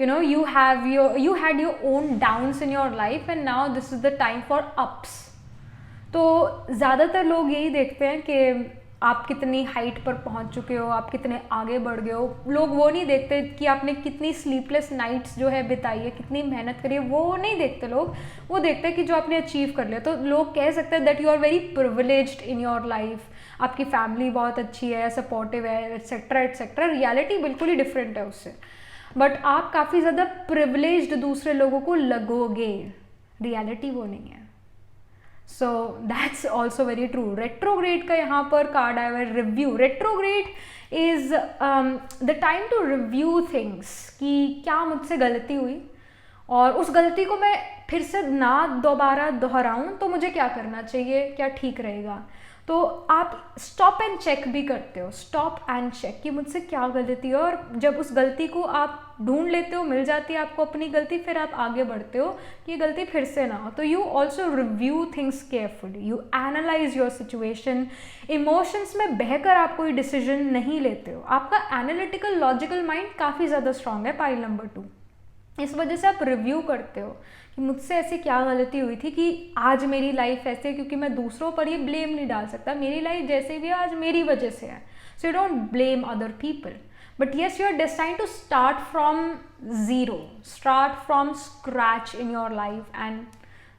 [SPEAKER 1] you had your own downs in your life and now this is the time for ups. तो ज़्यादातर लोग यही देखते हैं कि आप कितनी हाइट पर पहुंच चुके हो, आप कितने आगे बढ़ गए हो। लोग वो नहीं देखते कि आपने कितनी स्लीपलेस नाइट्स जो है बिताई है, कितनी मेहनत करी है, वो नहीं देखते लोग। वो देखते हैं कि जो आपने अचीव कर लिया। तो लोग कह सकते हैं that you are very privileged in your life, आपकी फैमिली बहुत अच्छी है, सपोर्टिव है, एट्सेट्रा एट्सेट्रा। रियलिटी बिल्कुल ही डिफरेंट है उससे, बट आप काफ़ी ज़्यादा प्रिविलेज्ड दूसरे लोगों को लगोगे, रियलिटी वो नहीं है। So that's also very true. Retrograde का यहाँ पर कार्ड आया हुआ है review. Retrograde is the time to review things, कि क्या मुझसे गलती हुई और उस गलती को मैं फिर से ना दोबारा दोहराऊं तो मुझे क्या करना चाहिए, क्या ठीक रहेगा। तो आप स्टॉप एंड चेक भी करते हो, स्टॉप एंड चेक कि मुझसे क्या गलती है, और जब उस गलती को आप ढूंढ लेते हो, मिल जाती है आपको अपनी गलती, फिर आप आगे बढ़ते हो कि ये गलती फिर से ना हो। तो you also review things carefully, you analyse your situation. Emotions में बहकर आप कोई डिसीजन नहीं लेते हो। आपका एनालिटिकल लॉजिकल माइंड काफ़ी ज़्यादा स्ट्रांग है, पाइल नंबर 2। इस वजह से आप रिव्यू करते हो कि मुझसे ऐसी क्या गलती हुई थी कि आज मेरी लाइफ ऐसे है, क्योंकि मैं दूसरों पर ये ब्लेम नहीं डाल सकता। मेरी लाइफ जैसे भी है आज मेरी वजह से है। So you don't blame other people, but yes you are destined to start from zero, start from scratch in your life and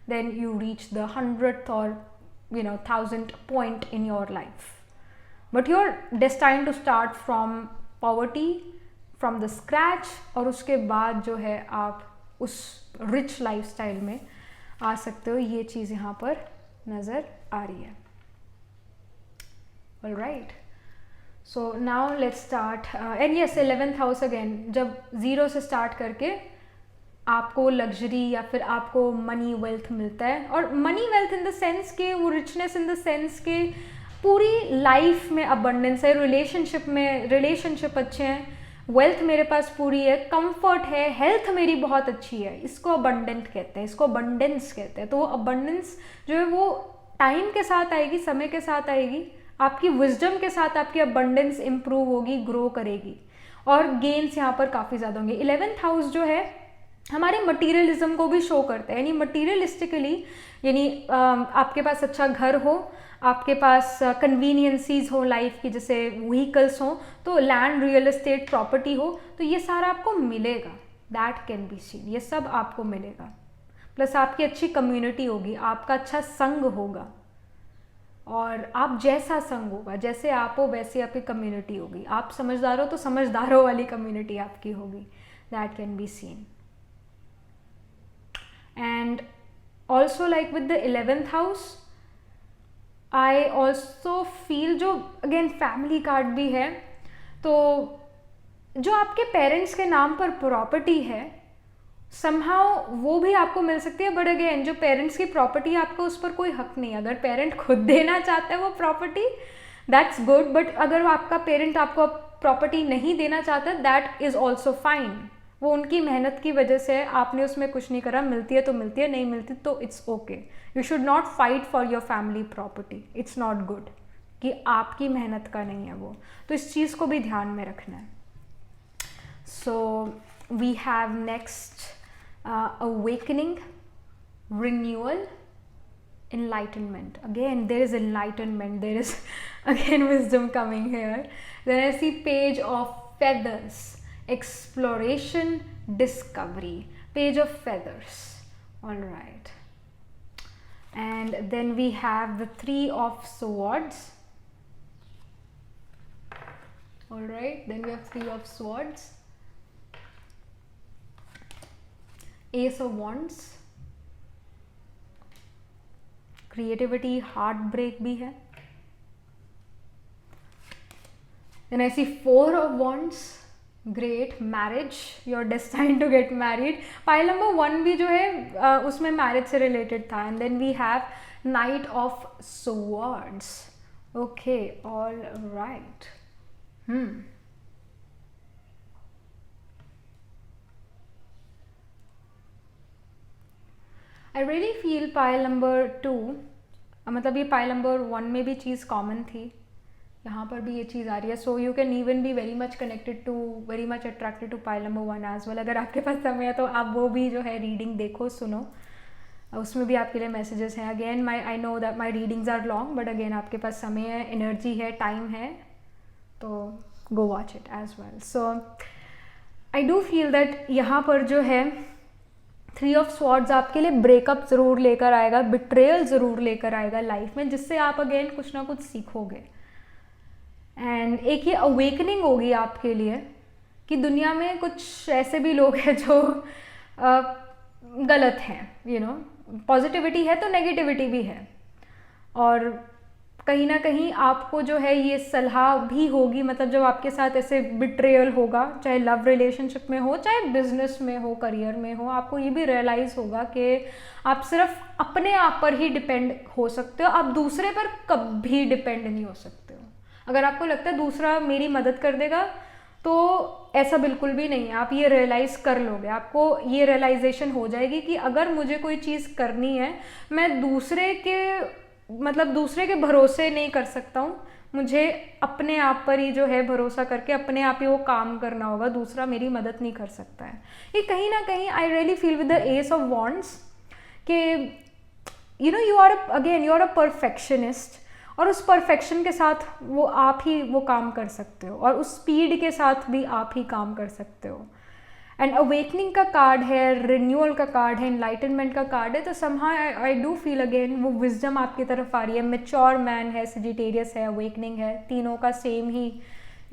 [SPEAKER 1] then you reach the 100th और 1000th point in your life. But you're destined to start from poverty, from the scratch, और उसके बाद जो है आप उस rich lifestyle में आ सकते हो। ये चीज़ यहाँ पर नज़र आ रही है। All right, so now let's start and yes 11th house again, जब ज़ीरो से स्टार्ट करके आपको लग्जरी या फिर आपको मनी वेल्थ मिलता है। और money wealth in the sense के वो रिचनेस इन द सेंस के पूरी लाइफ में अबंडेंस है, रिलेशनशिप अच्छे हैं, वेल्थ मेरे पास पूरी है, कंफर्ट है, हेल्थ मेरी बहुत अच्छी है। इसको अबंडेंट कहते हैं, इसको अबंडेंस कहते हैं। तो वो अबंडेंस जो है वो टाइम के साथ आएगी, समय के साथ आएगी, आपकी विजडम के साथ आपकी अबंडेंस इंप्रूव होगी, ग्रो करेगी, और गेन्स यहाँ पर काफ़ी ज़्यादा होंगे। 11th हाउस जो है हमारे मटीरियलिज्म को भी शो करता है, यानी मटीरियलिस्टिकली, यानी आपके पास अच्छा घर हो, आपके पास कन्वीनियंसीज हो लाइफ की, जैसे व्हीकल्स हो, तो लैंड, रियल एस्टेट, प्रॉपर्टी हो, तो ये सारा आपको मिलेगा। दैट कैन बी सीन, ये सब आपको मिलेगा। प्लस आपकी अच्छी कम्युनिटी होगी, आपका अच्छा संग होगा, और आप जैसा संग होगा, जैसे आप हो वैसे आपकी कम्युनिटी होगी। आप समझदार हो तो समझदारों वाली कम्युनिटी आपकी होगी। That can be scene. And also like with the 11th house, I also feel, जो अगेन फैमिली कार्ड भी है, तो जो आपके पेरेंट्स के नाम पर प्रॉपर्टी है समहाउ वो भी आपको मिल सकती है। बट अगेन जो पेरेंट्स की प्रॉपर्टी है आपको उस पर कोई हक नहीं है। अगर पेरेंट खुद देना चाहता है वो प्रॉपर्टी, दैट्स गुड, बट अगर आपका पेरेंट आपको प्रॉपर्टी नहीं देना चाहता, दैट इज़ ऑल्सो फाइन। वो उनकी मेहनत की वजह से, आपने उसमें कुछ नहीं करा, मिलती है तो मिलती है, नहीं मिलती तो it's okay. You should not fight for your family property, it's not good, कि आपकी मेहनत का नहीं है वो। तो इस चीज़ को भी ध्यान में रखना है। So we have next awakening, renewal, enlightenment. Again, there is enlightenment, there is again wisdom coming here. Then I see page of feathers, exploration, discovery, page of feathers. All right. And then we have the three of swords. All right, then we have three of swords, ace of wands, creativity, heartbreak भी है. Then I see four of wands, great, marriage, you're destined to get married. Pile number 1 भी जो है उसमें marriage से related था. And then we have knight of swords. Okay, all right. I really feel pile number 2, मतलब ये pile number 1 में भी चीज़ common थी, यहाँ पर भी ये चीज़ आ रही है. So you can even be very much connected to, very much attracted to pile number 1 as well. अगर आपके पास समय है तो आप वो भी जो है रीडिंग देखो, सुनो, उसमें भी आपके लिए मैसेजेस हैं. Again I know that my readings are long, but again आपके पास समय है, एनर्जी है, टाइम है, तो go watch it as well. So I do feel that यहाँ पर जो है 3 ऑफ स्वॉर्ड्स आपके लिए ब्रेकअप ज़रूर लेकर आएगा, बिट्रेयल ज़रूर लेकर आएगा लाइफ में, जिससे आप अगेन कुछ ना कुछ सीखोगे. एंड एक ये अवेकनिंग होगी आपके लिए कि दुनिया में कुछ ऐसे भी लोग हैं जो गलत हैं, यू नो, पॉजिटिविटी है तो नेगेटिविटी भी है. और कहीं ना कहीं आपको जो है ये सलाह भी होगी, मतलब जब आपके साथ ऐसे बिट्रेयल होगा, चाहे लव रिलेशनशिप में हो, चाहे बिजनेस में हो, करियर में हो, आपको ये भी रियलाइज़ होगा कि आप सिर्फ अपने आप पर ही डिपेंड हो सकते हो, आप दूसरे पर कभी डिपेंड नहीं हो सकते हो. अगर आपको लगता है दूसरा मेरी मदद कर देगा, तो ऐसा बिल्कुल भी नहीं है. आप ये रियलाइज़ कर लोगे, आपको ये रियलाइजेशन हो जाएगी कि अगर मुझे कोई चीज़ करनी है, मैं दूसरे के भरोसे नहीं कर सकता हूँ, मुझे अपने आप पर ही जो है भरोसा करके अपने आप ही वो काम करना होगा, दूसरा मेरी मदद नहीं कर सकता है. ये कहीं ना कहीं I really feel with the ace of wands कि you know you are a perfectionist, और उस परफेक्शन के साथ आप ही वो काम कर सकते हो, और उस स्पीड के साथ भी आप ही काम कर सकते हो. एंड अवेकनिंग का कार्ड है, रिन्यूअल का कार्ड है, एनलाइटनमेंट का कार्ड है, तो somehow I do feel again वो विजडम आपकी तरफ आ रही है. मैच्योर मैन है, सजिटेरियस है, अवेकनिंग है, तीनों का same he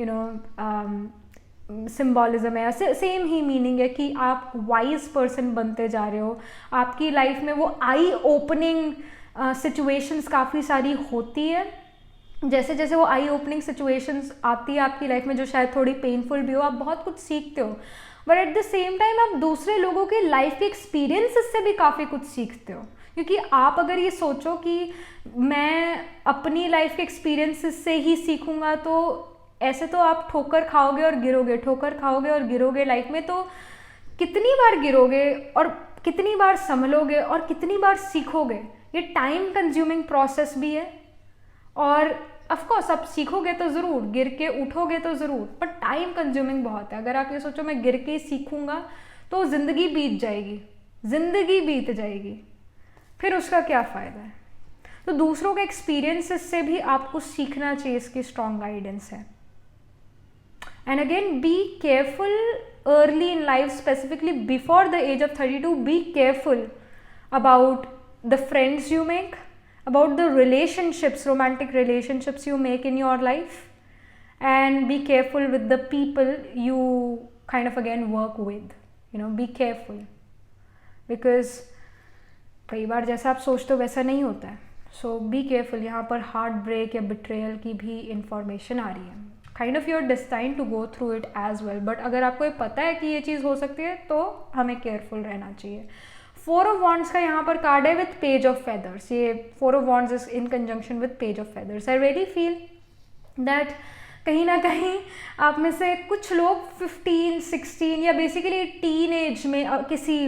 [SPEAKER 1] you know symbolism है, सेम ही मीनिंग है कि आप वाइज पर्सन बनते जा रहे हो. आपकी लाइफ में वो आई ओपनिंग सिचुएशंस काफ़ी सारी होती है. जैसे जैसे वो आई ओपनिंग सिचुएशंस आती है आपकी लाइफ में, जो शायद थोड़ी पेनफुल भी हो, आप बहुत कुछ सीखते हो, but at the same time आप दूसरे लोगों के लाइफ के एक्सपीरियंसेस से भी काफ़ी कुछ सीखते हो. क्योंकि आप अगर ये सोचो कि मैं अपनी लाइफ के एक्सपीरियंसेस से ही सीखूंगा, तो ऐसे तो आप ठोकर खाओगे और गिरोगे, ठोकर खाओगे और गिरोगे लाइफ में. तो कितनी बार गिरोगे और कितनी बार संभलोगे और कितनी बार सीखोगे, ये टाइम कंज्यूमिंग प्रोसेस भी है. और ऑफ कोर्स आप सीखोगे तो ज़रूर, गिर के उठोगे तो ज़रूर, पर टाइम कंज्यूमिंग बहुत है. अगर आप ये सोचो मैं गिर के ही सीखूंगा तो ज़िंदगी बीत जाएगी, ज़िंदगी बीत जाएगी, फिर उसका क्या फ़ायदा है. तो दूसरों के एक्सपीरियंसेस से भी आपको सीखना चाहिए, इसकी स्ट्रॉन्ग गाइडेंस है. And again be careful early in life, specifically before the age of 32. Be careful about the friends you make, about the relationships, romantic relationships you make in your life, and be careful with the people you kind of again work with, you know, be careful, because कई बार जैसा आप सोचते हो वैसा नहीं होता है. so be careful. यहाँ पर हार्ट ब्रेक या बिट्रेयल की भी इंफॉर्मेशन आ रही है. kind of you're destined to go through it as well, but अगर आपको ये पता है कि ये चीज़ हो सकती है, तो हमें केयरफुल रहना चाहिए. 4 ऑफ वॉन्ड्स का यहाँ पर कार्ड है विथ पेज ऑफ फेदर्स. ये 4 of wands is in conjunction with page of feathers. I really feel that कहीं ना कहीं आप में से कुछ लोग 15, 16 या बेसिकली टीन एज में किसी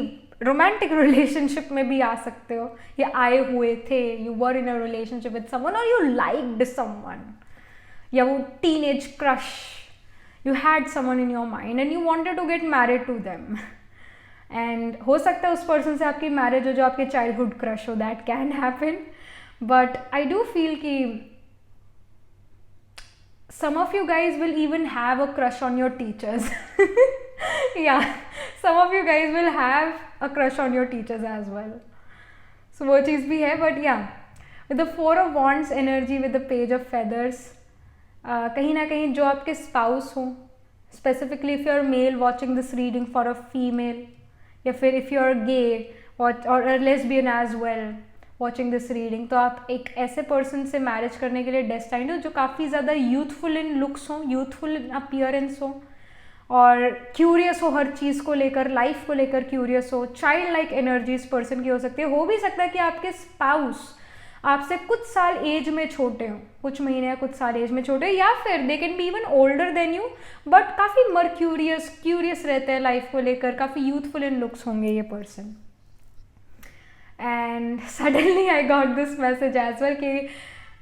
[SPEAKER 1] रोमांटिक रिलेशनशिप में भी आ सकते हो, या आए हुए थे. You were in a relationship with someone, और यू लाइक्ड समवन, या वो teenage crush, you had someone in your mind and you wanted to get married to them. And हो सकता है उस पर्सन से आपकी मैरिज हो जो आपके चाइल्डहुड क्रश हो, that can happen. But I do feel कि some of you guys will even have a crush on your teachers. Yeah, some of you guys will have a crush on your teachers as well. So वो चीज़ भी है. But yeah, with the 4 of Wands energy, with the Page of Feathers, कहीं ना कहीं जो आपके spouse हो, specifically if you're male watching this reading for a female, या फिर if you're gay or a lesbian as well watching this reading, तो आप एक ऐसे पर्सन से मैरिज करने के लिए डेस्टाइंड हो जो काफ़ी ज़्यादा यूथफुल इन लुक्स हो, यूथफुल इन अपीयरेंस हो, और क्यूरियस हो हर चीज़ को लेकर, लाइफ को लेकर क्यूरियस हो. चाइल्ड लाइक एनर्जी इस पर्सन की हो सकती है. हो भी सकता है कि आपके स्पाउस आपसे कुछ साल एज में छोटे हो, कुछ महीने या कुछ साल एज में छोटे हो, या फिर they can be even older than you, but काफ़ी मर्क्यूरियस क्यूरियस रहते हैं लाइफ को लेकर, काफ़ी यूथफुल इन लुक्स होंगे ये person. And suddenly I got this message as well कि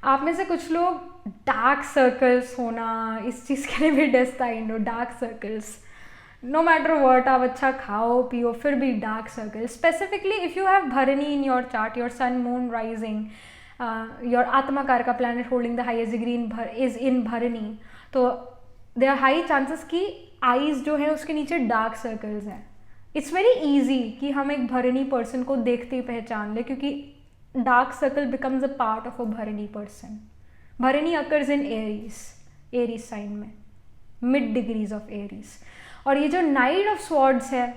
[SPEAKER 1] आप में से कुछ लोग डार्क सर्कल्स होना, इस चीज़ के लिए भी डेस्टाइंड हो. Dark circles, no matter what, आप अच्छा खाओ पियो फिर भी dark circles. Specifically if you have Bharani in your chart, your sun moon rising, your Atmakaraka planet holding the highest degree is in Bharani, तो देयर आर हाई चांसेस कि eyes जो है उसके नीचे डार्क सर्कल्स हैं. इट्स वेरी ईजी कि हम एक भरनी पर्सन को देखते ही पहचान ले, क्योंकि dark circle becomes a part of a भरनी पर्सन. भरनी अकर्स इन एरीज साइन में, मिड डिग्रीज ऑफ एरीज. और ये जो नाइट ऑफ स्वॉर्ड्स है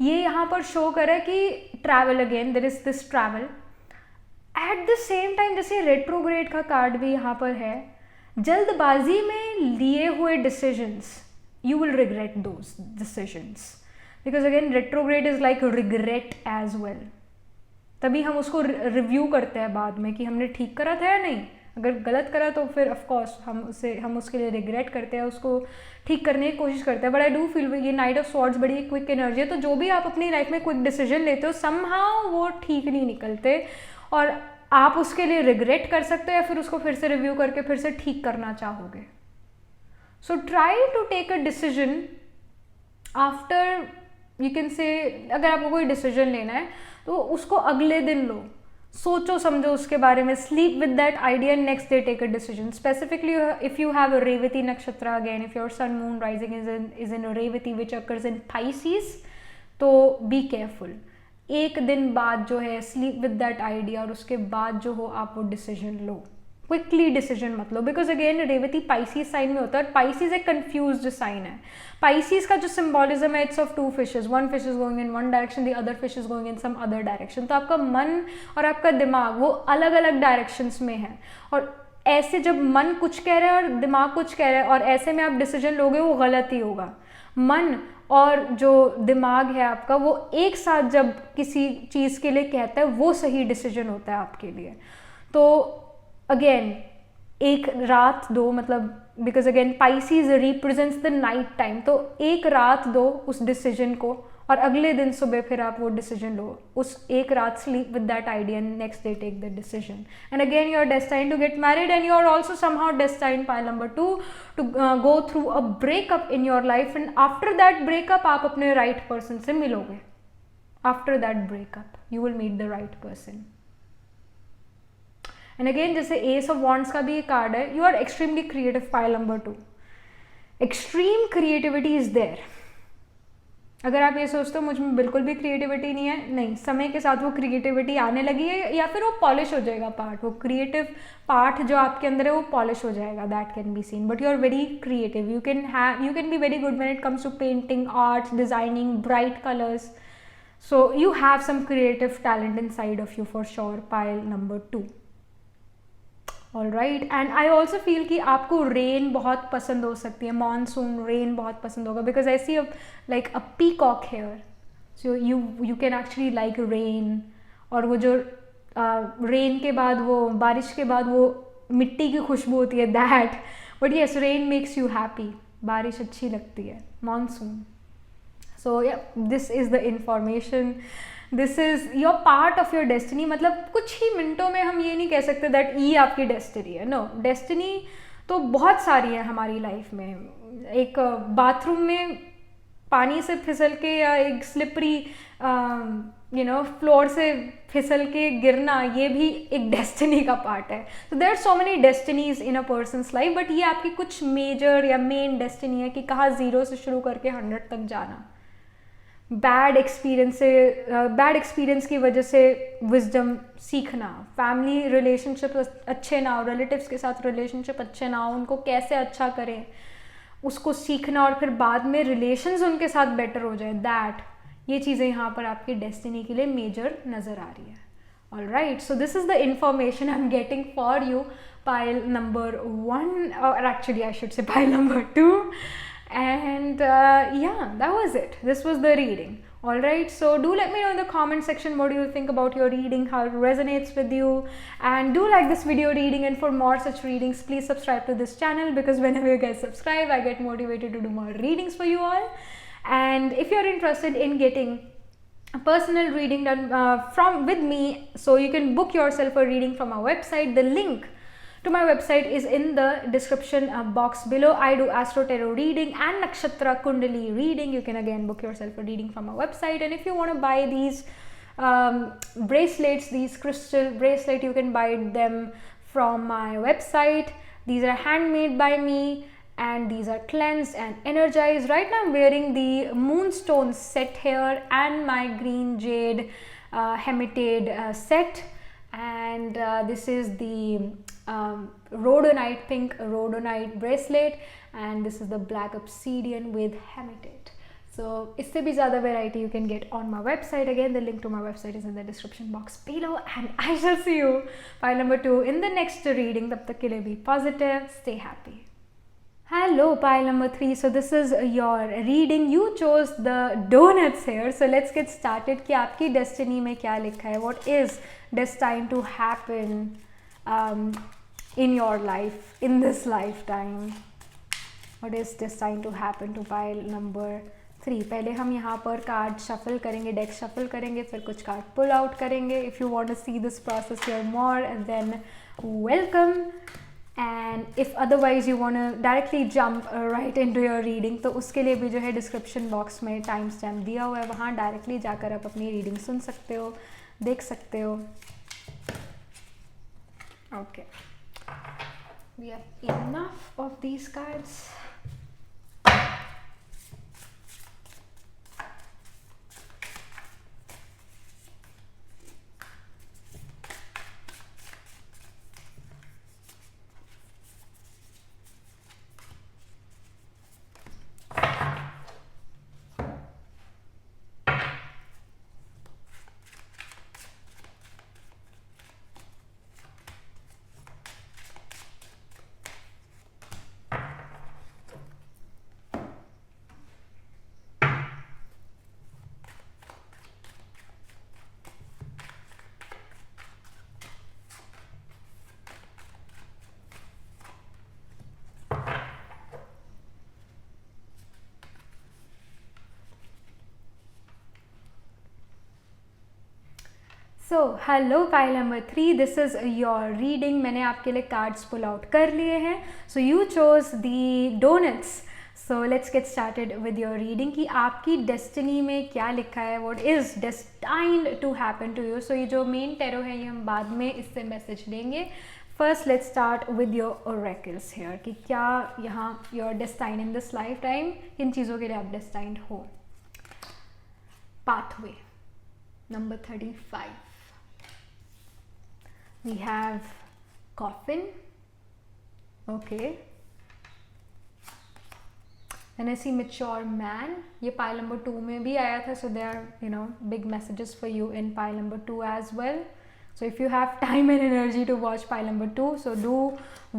[SPEAKER 1] ये यहाँ पर शो करे कि travel, again there is this travel. At the same time जैसे रेट्रोग्रेड का कार्ड भी यहाँ पर है, जल्दबाजी में लिए हुए decisions, you will regret those decisions, because again retrograde is like regret as well. तभी हम उसको रिव्यू करते हैं बाद में कि हमने ठीक करा था या नहीं. अगर गलत करा तो फिर ऑफकोर्स हम उसके लिए रिग्रेट करते हैं, उसको ठीक करने की कोशिश करते हैं. बट आई डू फील ये नाइट ऑफ स्वॉर्ड्स बड़ी क्विक एनर्जी है, तो जो भी आप अपनी लाइफ में क्विक डिसीजन लेते हो समहाउ वो ठीक नहीं निकलते, और आप उसके लिए रिग्रेट कर सकते हो या फिर उसको फिर से रिव्यू करके फिर से ठीक करना चाहोगे. So try to take a decision after, you can say, अगर आपको कोई डिसीजन लेना है तो उसको अगले दिन लो, सोचो समझो उसके बारे में, sleep with that idea and next day take a decision. Specifically if you have a Revati nakshatra, again if your sun moon rising is in Revati which occurs in Pisces, so be careful. एक दिन बाद जो है स्लीप विद दैट आइडिया, और उसके बाद जो हो आप वो डिसीजन लो. क्विकली डिसीजन मत लो, because again Revati Pisces sign में होता है, और पाइसिस एक कंफ्यूज्ड साइन है. पाइसिस का जो सिंबॉलिज्म है, it's of 2 fishes, one fish is going in one direction, the other fish is going in some other direction. तो आपका मन और आपका दिमाग वो अलग अलग डायरेक्शंस में है, और ऐसे जब मन कुछ कह रहा है और दिमाग कुछ कह रहा है और ऐसे में आप डिसीजन लोगे वो गलत ही होगा. मन और जो दिमाग है आपका वो एक साथ जब किसी चीज़ के लिए कहता है वो सही डिसीजन होता है आपके लिए. तो अगेन एक रात दो, मतलब because again Pisces represents the night time, तो एक रात दो उस डिसीजन को और अगले दिन सुबह फिर आप वो डिसीजन लो. उस एक रात sleep with that idea and next day take the decision. And again you are destined to get married and you are also somehow destined, pile number 2, to go through a breakup in your life. And after that breakup आप अपने right person से मिलोगे. After that breakup you will meet the right person. And again जैसे ace of wands का भी एक card है, you are extremely creative, pile number 2. Extreme creativity is there. अगर आप ये सोचते हो मुझ में बिल्कुल भी क्रिएटिविटी नहीं है, नहीं, समय के साथ वो क्रिएटिविटी आने लगी है, या फिर वो पॉलिश हो जाएगा पार्ट, वो क्रिएटिव पार्ट जो आपके अंदर है वो पॉलिश हो जाएगा, that can be seen. But you are very creative, you can be very good when it comes to painting, arts, designing, bright colours. So you have some creative talent inside of you for sure, pile number 2. All right. And I also feel कि आपको rain बहुत पसंद हो सकती है, monsoon rain बहुत पसंद होगा, because I see like a peacock here, so you can actually like rain. और वो जो रेन के बाद वो बारिश के बाद वो मिट्टी की खुशबू होती है, that. But yes, rain makes you happy, बारिश अच्छी लगती है, मानसून. सो या this is the information, this is your part of your destiny. मतलब कुछ ही मिनटों में हम ये नहीं कह सकते दैट ये आपकी डेस्टिनी है. नो, डेस्टिनी तो बहुत सारी है हमारी लाइफ में. एक बाथरूम में पानी से फिसल के या एक स्लिपरी फ्लोर से फिसल के गिरना, ये भी एक डेस्टिनी का पार्ट है. तो there are so many destinies in a person's life, but ये आपकी कुछ मेजर या मेन डेस्टिनी है कि कहाँ 0 से शुरू करके 100 तक जाना. बैड एक्सपीरियंस की वजह से विजडम सीखना, फैमिली रिलेशनशिप अच्छे ना हो, रिलेटिव्स के साथ रिलेशनशिप अच्छे ना हो, उनको कैसे अच्छा करें उसको सीखना, और फिर बाद में रिलेशंस उनके साथ बेटर हो जाए, दैट ये चीज़ें यहाँ पर आपकी डेस्टिनी के लिए मेजर नज़र आ रही है. All right, so this is the information I am getting for you. Pile number 1, और actually I should say pile number 2. And yeah, that was it. This was the reading. All right, so do let me know in the comment section what do you think about your reading, how it resonates with you, and do like this video reading. And for more such readings, please subscribe to this channel, because whenever you guys subscribe, I get motivated to do more readings for you all. And if you're interested in getting a personal reading done with me, so you can book yourself a reading from our website. The link to my website is in the description box below. I do Astro Tarot reading and Nakshatra Kundali reading. You can again book yourself a reading from our website. And if you want to buy these bracelets, these crystal bracelet, you can buy them from my website. These are handmade by me, and these are cleansed and energized. Right now I'm wearing the moonstone set here and my green jade hematite set, and this is the rhodonite, pink rhodonite bracelet, and this is the black obsidian with hematite. So इससे भी ज़्यादा variety you can get on my website. Again, the link to my website is in the description box below, and I shall see you pile number 2 in the next reading. तब तक के लिए be positive, stay happy. Hello, pile number 3. So this is your reading. You chose the donuts here. So let's get started. कि आपकी destiny में क्या लिखा है? What is destined to happen in your life, in this lifetime? What is destined to happen to pile number 3? पहले हम यहाँ पर कार्ड शफल करेंगे, डेक शफल करेंगे, फिर कुछ कार्ड पुल आउट करेंगे. If you want to see this process here more, then welcome. And if otherwise you want to directly jump right into your reading, तो उसके लिए भी जो है डिस्क्रिप्शन बॉक्स में टाइम स्टैम्प दिया हुआ है, वहाँ डायरेक्टली जाकर आप अपनी रीडिंग सुन सकते हो, देख सकते हो. Okay, we have enough of these cards. So hello pile number 3, this is your reading. मैंने आपके लिए कार्ड्स पुल आउट कर लिए हैं. So you chose the donuts. So let's get started with your reading कि आपकी डेस्टिनी में क्या लिखा है, what is destined to happen to you. So ये जो मेन टैरो है ये हम बाद में इससे मैसेज लेंगे. First let's start with your oracles here कि क्या यहाँ your destined in this lifetime, किन चीज़ों के लिए आप डेस्टाइंड हो. Pathway number 35. We have coffin. Okay. And I see mature man. ये pile number 2 में भी आया था. So there are big messages for you in pile number 2 as well. So if you have time and energy to watch pile number 2, so do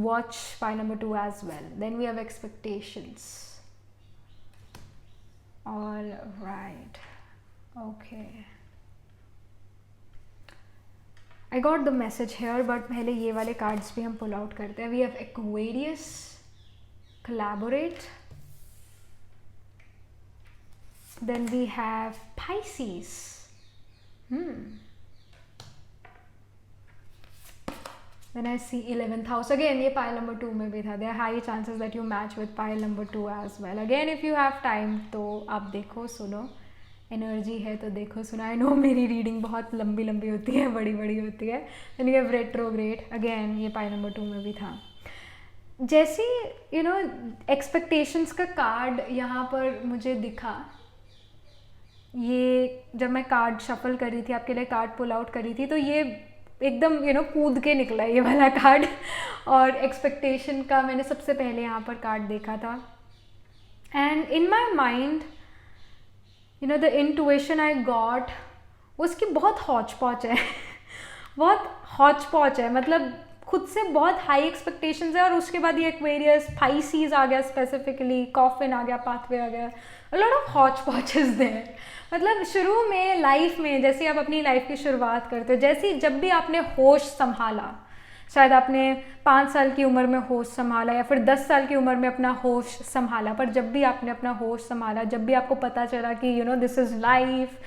[SPEAKER 1] watch pile number 2 as well. Then we have expectations. All right. Okay. I got the message here, but पहले ये वाले cards भी हम pull out करते हैं. We have Aquarius, collaborate. Then we have Pisces. Then I see 11th house again, ये pile number 2 में भी था. There are high chances that you match with pile number 2 as well. Again, if you have time तो आप देखो सुनो, energy है तो देखो सुनो. आई नो मेरी रीडिंग बहुत लंबी लंबी होती है, बड़ी बड़ी होती है. Then you have retrograde again, ये pile number 2 में भी था. जैसी यू नो एक्सपेक्टेशंस का कार्ड यहाँ पर मुझे दिखा, ये जब मैं कार्ड शफल कर रही थी, आपके लिए कार्ड पुल आउट कर रही थी, तो ये एकदम यू नो कूद के निकला ये वाला कार्ड. और एक्सपेक्टेशन का मैंने सबसे पहले यहाँ पर कार्ड देखा था. And in my mind you know the intuition I got, उसकी बहुत हौच पौच है बहुत हौच पौच है, मतलब खुद से बहुत हाई एक्सपेक्टेशंस है. और उसके बाद ये एक्वेरियस, पाइसीज आ गया, स्पेसिफिकली कॉफिन आ गया, पाथवे आ गया, लॉट ऑफ हौच पौचेस देयर. मतलब शुरू में लाइफ में जैसे आप अपनी लाइफ की शुरुआत करते हो, जैसे जब भी आपने होश संभाला, शायद आपने 5 साल की उम्र में होश संभाला या फिर 10 साल की उम्र में अपना होश संभाला, पर जब भी आपने अपना होश संभाला, जब भी आपको पता चला कि you no this is life,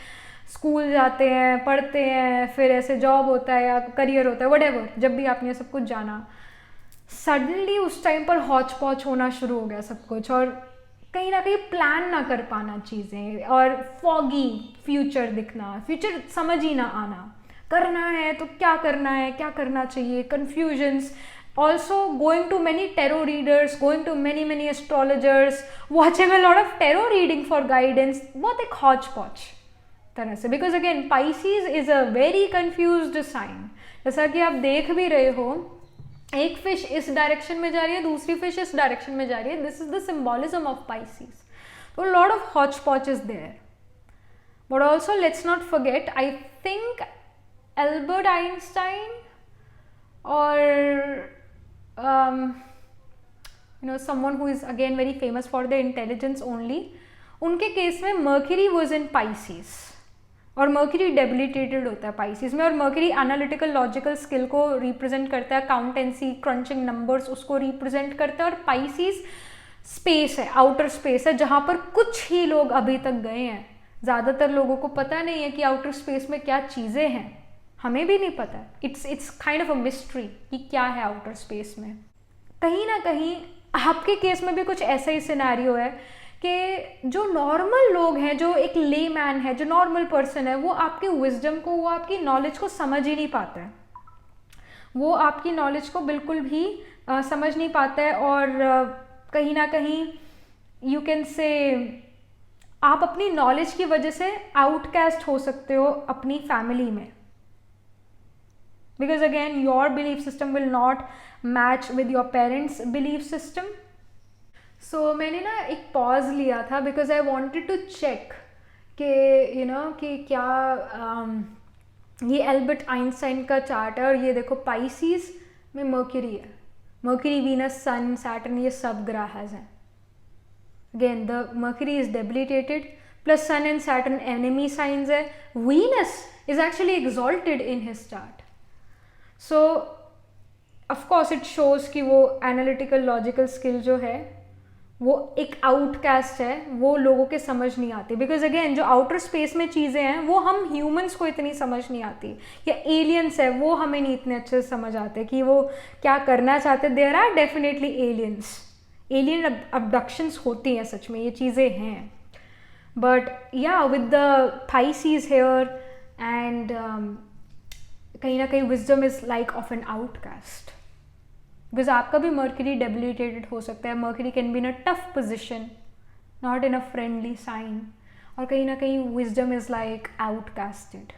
[SPEAKER 1] school जाते हैं, पढ़ते हैं, फिर ऐसे जॉब होता है या करियर होता है, व्हाटएवर, जब भी आपने सब कुछ जाना, सडनली उस टाइम पर हौच पौच होना शुरू हो गया सब कुछ. और कहीं ना कहीं प्लान ना कर पाना चीज़ें, और फॉगी फ्यूचर दिखना, फ्यूचर समझ ही ना आना, करना है तो क्या करना है, क्या करना चाहिए, confusions. Also going to many tarot readers, going to many astrologers, watching a lot of tarot reading for guidance, बहुत एक हौच पौच तरह से. Because again Pisces is a very confused sign. जैसा कि आप देख भी रहे हो, एक फिश इस डायरेक्शन में जा रही है, दूसरी फिश इस डायरेक्शन में जा रही है. This is the symbolism of Pisces. तो lot of hotchpotch is there. But also let's not forget, I think Albert Einstein और you know someone who is again very famous for the intelligence only, उनके case में Mercury was in Pisces. और Mercury debilitated होता है Pisces में, और Mercury analytical logical skill को represent करता है, अकाउंटेंसी, क्रंचिंग नंबर्स उसको रिप्रेजेंट करता है. और पाइसीज स्पेस है, आउटर स्पेस है, जहाँ पर कुछ ही लोग अभी तक गए हैं. ज़्यादातर लोगों को पता नहीं है कि आउटर स्पेस में क्या चीज़ें हैं, हमें भी नहीं पता. It's kind of a mystery कि क्या है आउटर स्पेस में. कहीं ना कहीं आपके केस में भी कुछ ऐसा ही सिनेरियो है कि जो नॉर्मल लोग हैं, जो एक ले मैन है, जो नॉर्मल पर्सन है, वो आपकी विजडम को, वो आपकी नॉलेज को समझ ही नहीं पाता है. वो आपकी नॉलेज को बिल्कुल भी समझ नहीं पाता है. और कहीं ना कहीं यू कैन से आप अपनी नॉलेज की वजह से आउटकास्ट हो सकते हो अपनी फैमिली में. Because again your belief system will not match with your parents belief system. So मैंने ना एक पॉज लिया था because I wanted to check कि यू नो कि क्या ये एल्बर्ट आइंस्टाइन का चार्ट है. और ये देखो पाइसीज में मर्क्यूरी है, मर्क्यूरी, वीनस, सन, सैटर्न, ये सब ग्रहज हैं. Again the Mercury is debilitated, plus sun and Saturn enemy signs है. Venus is actually exalted in his chart. So of course it shows कि वो एनालिटिकल लॉजिकल स्किल जो है वो एक आउटकास्ट है, वो लोगों के समझ नहीं आती. बिकॉज अगेन जो आउटर स्पेस में चीज़ें हैं वो हम ह्यूमंस को इतनी समझ नहीं आती, या एलियंस है वो हमें नहीं इतने अच्छे से समझ आते कि वो क्या करना चाहते. There are definitely aliens, alien abductions होती हैं, सच में ये चीज़ें हैं. But yeah with the Pisces here and कहीं ना कहीं wisdom is like of an outcast. Because आपका भी मर्क्यूरी डेबिलिटेटेड हो सकता है. Mercury can be in a tough position, not in a friendly sign. और कहीं ना कहीं विजडम इज़ लाइक आउटकास्टेड.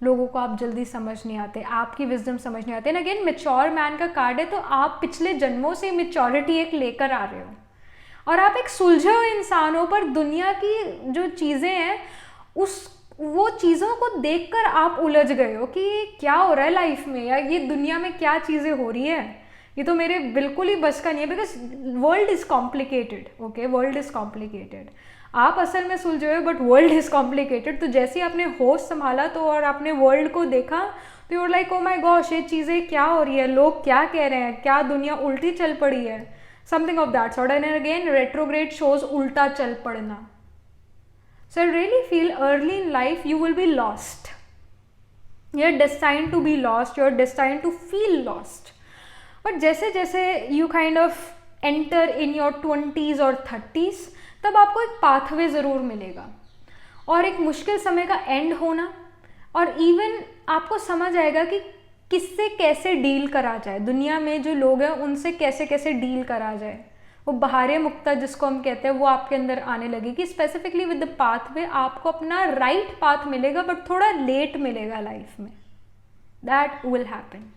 [SPEAKER 1] लोगों को आप जल्दी समझ नहीं आते, आपकी विजडम समझ नहीं आते. एंड अगेन मेच्योर मैन का कार्ड है, तो आप पिछले जन्मों से मेच्योरिटी एक लेकर आ रहे हो, और आप एक सुलझे हुए इंसान हो. पर दुनिया की जो चीज़ें हैं वो चीज़ों को देखकर आप उलझ गए हो कि क्या हो रहा है लाइफ में, या ये दुनिया में क्या चीज़ें हो रही है, ये तो मेरे बिल्कुल ही बस का नहीं है. Because world is complicated. Okay, world is complicated. आप असल में सुलझे हो, बट वर्ल्ड इज़ कॉम्प्लिकेटेड. तो जैसे ही आपने होश संभाला तो और आपने वर्ल्ड को देखा तो you're like oh my gosh, ये चीज़ें क्या हो रही है, लोग क्या कह रहे हैं, क्या दुनिया उल्टी चल पड़ी है, something of that sort. And again retrograde shows उल्टा चल पड़ना. So I really feel early in life you will be lost. You are destined to be lost, you are destined to feel lost. But जैसे जैसे you kind of enter in your 20s और 30s, तब आपको एक pathway ज़रूर मिलेगा और एक मुश्किल समय का एंड होना, और इवन आपको समझ आएगा कि किससे कैसे डील करा जाए, दुनिया में जो लोग हैं उनसे कैसे कैसे डील करा जाए. वो बहारे मुक्ता जिसको हम कहते हैं वो आपके अंदर आने लगेगी. स्पेसिफिकली विद द पाथवे आपको अपना राइट पाथ मिलेगा, बट थोड़ा लेट मिलेगा लाइफ में. That will happen.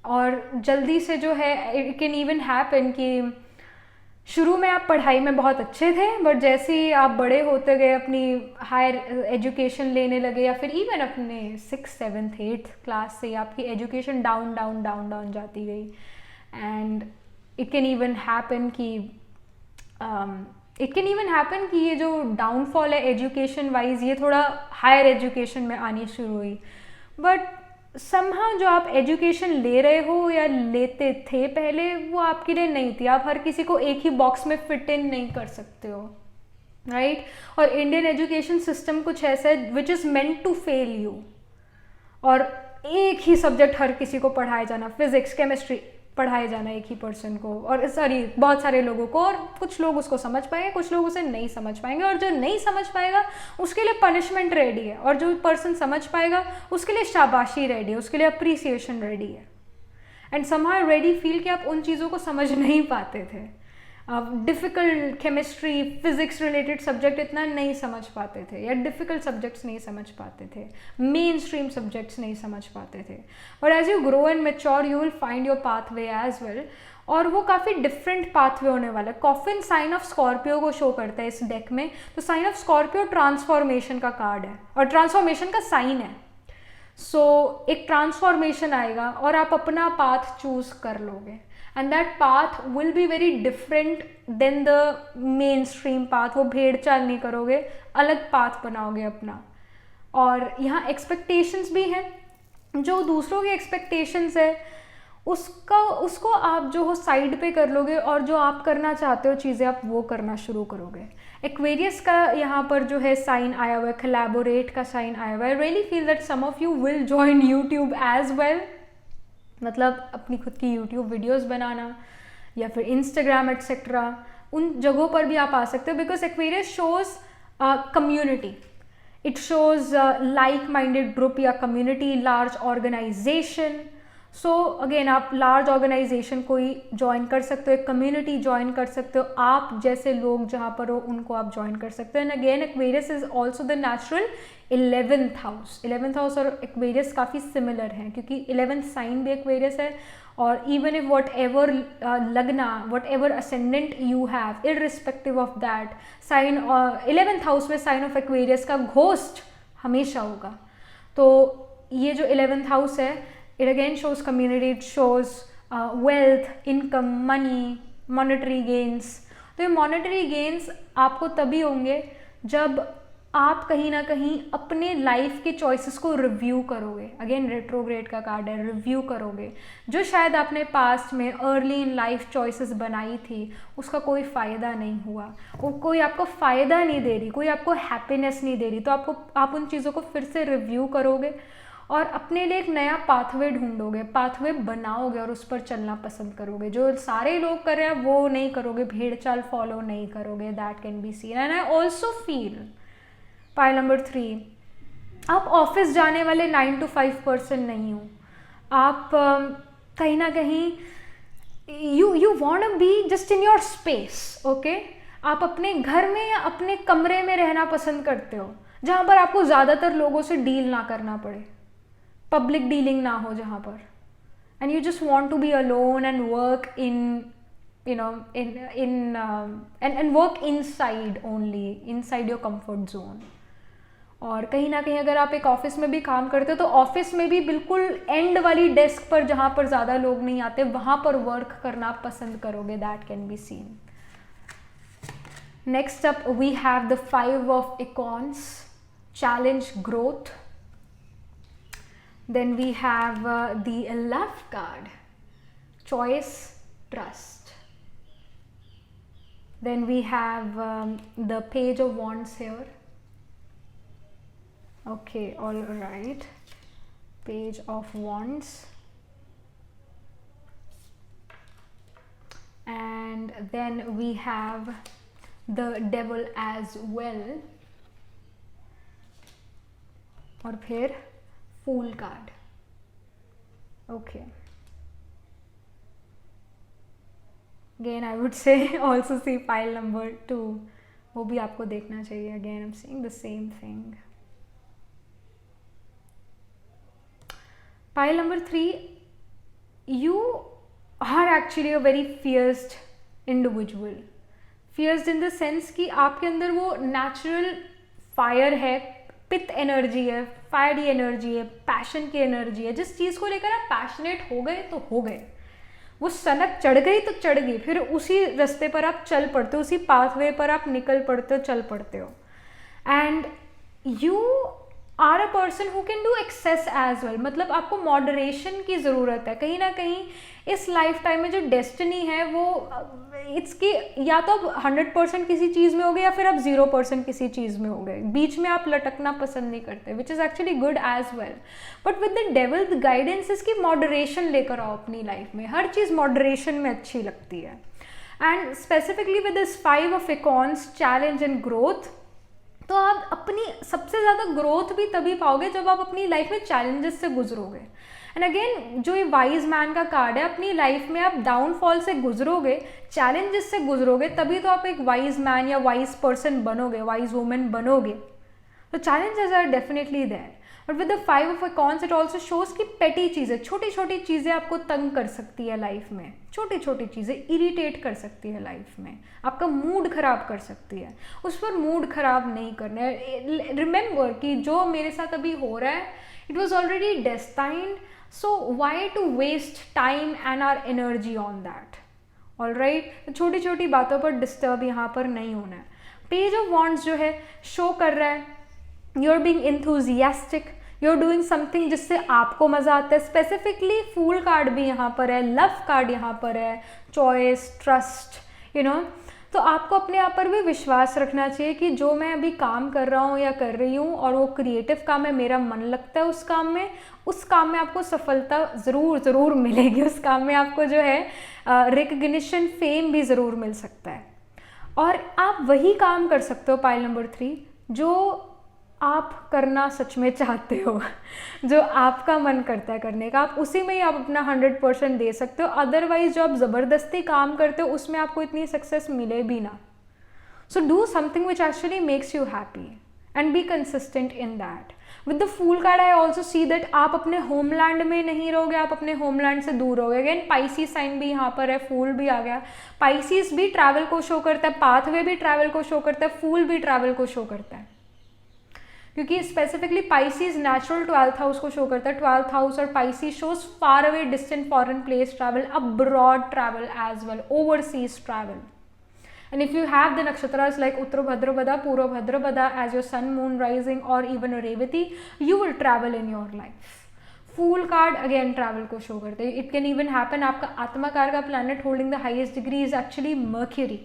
[SPEAKER 1] और जल्दी से जो है इट कैन इवन हैपन कि शुरू में आप पढ़ाई में बहुत अच्छे थे, बट जैसे ही आप बड़े होते गए, अपनी हायर एजुकेशन लेने लगे, या फिर इवन अपने 6th 7th 8th क्लास से आपकी education down down down down जाती गई. And it can even happen कि ये जो डाउनफॉल है एजुकेशन वाइज, ये थोड़ा हायर एजुकेशन में आनी शुरू हुई. बट समहाउ जो आप एजुकेशन ले रहे हो या लेते थे पहले, वो आपके लिए नहीं थी. आप हर किसी को एक ही बॉक्स में फिट इन नहीं कर सकते हो, राइट? और इंडियन एजुकेशन सिस्टम कुछ ऐसा है which is meant to fail you. और एक ही सब्जेक्ट हर किसी को पढ़ाया जाना, फिजिक्स केमिस्ट्री पढ़ाए जाना एक ही पर्सन को, और सॉरी बहुत सारे लोगों को, और कुछ लोग उसको समझ पाएंगे, कुछ लोग उसे नहीं समझ पाएंगे, और जो नहीं समझ पाएगा उसके लिए पनिशमेंट रेडी है, और जो पर्सन समझ पाएगा उसके लिए शाबाशी रेडी है, उसके लिए अप्रिसिएशन रेडी है. एंड समहाउ रेडी फील कि आप उन चीज़ों को समझ नहीं पाते थे. आप difficult chemistry physics related subject इतना नहीं समझ पाते थे, या डिफ़िकल्ट सब्जेक्ट्स नहीं समझ पाते थे, मेन स्ट्रीम सब्जेक्ट्स नहीं समझ पाते थे. But as you grow and mature you will find your pathway as well, और वो काफ़ी डिफरेंट पाथवे होने वाला है. कॉफिन साइन ऑफ स्कॉर्पियो को शो करता है इस डेक में. तो साइन ऑफ स्कॉर्पियो ट्रांसफॉर्मेशन का कार्ड है और ट्रांसफॉर्मेशन का साइन है. सो एक ट्रांसफॉर्मेशन आएगा और आप अपना पाथ चूज कर लोगे, and that path will be very different than the mainstream path. वो भेड़ चाल नहीं करोगे, अलग पाथ बनाओगे अपना. और यहाँ एक्सपेक्टेशंस भी हैं, जो दूसरों की एक्सपेक्टेशंस है उसको आप जो हो साइड पे कर लोगे, और जो आप करना चाहते हो चीज़ें आप वो करना शुरू करोगे. एक्वेरियस का यहाँ पर जो है साइन आया हुआ है, कोलैबोरेट का साइन आया हुआ है. I really feel that some of you will join YouTube as well. मतलब अपनी खुद की यूट्यूब वीडियोस बनाना, या फिर इंस्टाग्राम एट्सेट्रा, उन जगहों पर भी आप आ सकते हो. Because Aquarius shows community, it shows like minded group या community, large organization. So again आप लार्ज ऑर्गेनाइजेशन कोई ज्वाइन कर सकते हो, एक कम्युनिटी ज्वाइन कर सकते हो, आप जैसे लोग जहाँ पर हो उनको आप ज्वाइन कर सकते हो. And again Aquarius is also the natural 11th house. 11th house और एक्वेरियस काफ़ी सिमिलर हैं, क्योंकि 11th साइन भी एक्वेरियस है. और इवन इफ वट एवर लगना, whatever ascendant you have, irrespective of that sign, 11th house में sign of Aquarius का घोस्ट हमेशा होगा. तो ये जो 11th हाउस है, it again shows community, it shows wealth, income, money, monetary gains. तो ये मॉनेटरी गेन्स आपको तभी होंगे जब आप कहीं ना कहीं अपने लाइफ के चॉइसेस को रिव्यू करोगे. अगेन रेट्रोग्रेड का कार्ड है, रिव्यू करोगे. जो शायद आपने पास्ट में अर्ली इन लाइफ चॉइसेस बनाई थी उसका कोई फ़ायदा नहीं हुआ, वो कोई आपको फ़ायदा नहीं दे रही, कोई आपको हैप्पीनेस नहीं दे रही, तो आप उन चीज़ों को फिर से रिव्यू करोगे और अपने लिए एक नया पाथवे ढूंढोगे, पाथवे बनाओगे और उस पर चलना पसंद करोगे. जो सारे लोग कर रहे हैं वो नहीं करोगे, भेड़ चाल फॉलो नहीं करोगे. That can be scene. And I also feel pile number 3, आप ऑफिस जाने वाले 9 to 5 पर्सन नहीं हो. आप कहीं ना कहीं you want to be just in your space. Okay, आप अपने घर में या अपने कमरे में रहना पसंद करते हो, जहाँ पर आपको ज़्यादातर लोगों से डील ना करना पड़े, पब्लिक डीलिंग ना हो जहाँ पर. And you just want to be alone and work and work inside only, inside your comfort zone. और कहीं ना कहीं अगर आप एक ऑफिस में भी काम करते हो तो ऑफिस में भी बिल्कुल एंड वाली डेस्क पर जहाँ पर ज़्यादा लोग नहीं आते वहाँ पर वर्क करना पसंद करोगे. That can be seen. Next up we have the 5 of Icons, challenge growth. Then we have the love card, choice, trust. Then we have the Page of Wands here. Okay, all right. Page of Wands. And then we have the Devil as well. और फिर Fool card. Okay. Again, I would say also see pile number 2. वो भी आपको देखना चाहिए. Again, I'm seeing the same thing. Pile number 3, you are actually a very fierce individual. Fierce in the sense कि आपके अंदर वो natural fire है, पित एनर्जी है, फायरी एनर्जी है, पैशन की एनर्जी है. जिस चीज़ को लेकर आप पैशनेट हो गए तो हो गए, वो सनक चढ़ गई तो चढ़ गई, फिर उसी रास्ते पर आप चल पड़ते हो, उसी पाथवे पर आप निकल पड़ते हो, चल पड़ते हो. And you are a person who can do excess as well. मतलब आपको मॉडरेशन की ज़रूरत है. कहीं ना कहीं इस लाइफ टाइम में जो डेस्टिनी है वो इट्स की या तो आप 100% किसी चीज़ में हो गए या फिर आप 0% किसी चीज़ में हो गए. बीच में आप लटकना पसंद नहीं करते, which is actually good as well. But with the devil the guidance इसकी मॉडरेशन लेकर आओ अपनी लाइफ में. हर चीज़ मॉडरेशन में अच्छी लगती है. And specifically with this 5 of acorns, challenge and growth, तो आप अपनी सबसे ज़्यादा ग्रोथ भी तभी पाओगे जब आप अपनी लाइफ में चैलेंजेस से गुजरोगे. एंड अगेन जो ये वाइज मैन का कार्ड है, अपनी लाइफ में आप डाउनफॉल से गुजरोगे, चैलेंजेस से गुजरोगे, तभी तो आप एक वाइज मैन या वाइज पर्सन बनोगे, वाइज वुमेन बनोगे. तो challenges are definitely there. But with the 5 of acorns it also shows कि पेटी चीज़ें, छोटी छोटी चीज़ें आपको तंग कर सकती है लाइफ में. छोटी छोटी चीज़ें इरिटेट कर सकती है लाइफ में, आपका मूड ख़राब कर सकती है. उस पर मूड ख़राब नहीं करना है. रिमेंबर कि जो मेरे साथ अभी हो रहा है, it was already destined, so why to waste time and our energy on that. All right. छोटी छोटी बातों पर डिस्टर्ब यहाँ पर नहीं होना है. पेज ऑफ वॉन्ड्स जो है शो कर रहा है you are being enthusiastic, you are doing something जिससे आपको मज़ा आता है. स्पेसिफिकली फूल कार्ड भी यहाँ पर है, लव कार्ड यहाँ पर है, चॉइस, ट्रस्ट, यू नो. तो आपको अपने आप पर भी विश्वास रखना चाहिए कि जो मैं अभी काम कर रहा हूँ या कर रही हूँ और वो क्रिएटिव काम है, मेरा मन लगता है उस काम में आपको सफलता ज़रूर मिलेगी. उस काम में आपको जो है रिकग्निशन, फेम भी ज़रूर मिल सकता है. और आप वही काम कर सकते हो, पाइल नंबर 3, जो आप करना सच में चाहते हो, जो आपका मन करता है करने का, आप उसी में ही आप अपना 100% दे सकते हो. अदरवाइज जो आप ज़बरदस्ती काम करते हो उसमें आपको इतनी सक्सेस मिले भी ना. So do something which actually makes you happy and be consistent in that. With the fool card I also see that आप अपने होमलैंड में नहीं रहोगे, आप अपने होमलैंड से दूर रहोगे. अगेन पाइसीज साइन भी यहाँ पर है, फूल भी आ गया. पाइसीज भी ट्रैवल को शो करता है, पाथवे भी ट्रैवल को शो करता है, फूल भी ट्रैवल को शो करता है. क्योंकि specifically Pisces natural 12th house को शो करता है. 12th हाउस और Pisces shows far away, distant, foreign place travel, abroad travel as well, overseas travel. And if you have the nakshatras like Uttara Bhadrapada, Purva Bhadrapada as your sun, moon, rising or even a Revati, you will travel in your life. Fool card again travel को show करते हैं. It can even happen, आपका आत्मा car का planet holding the highest degree is actually Mercury.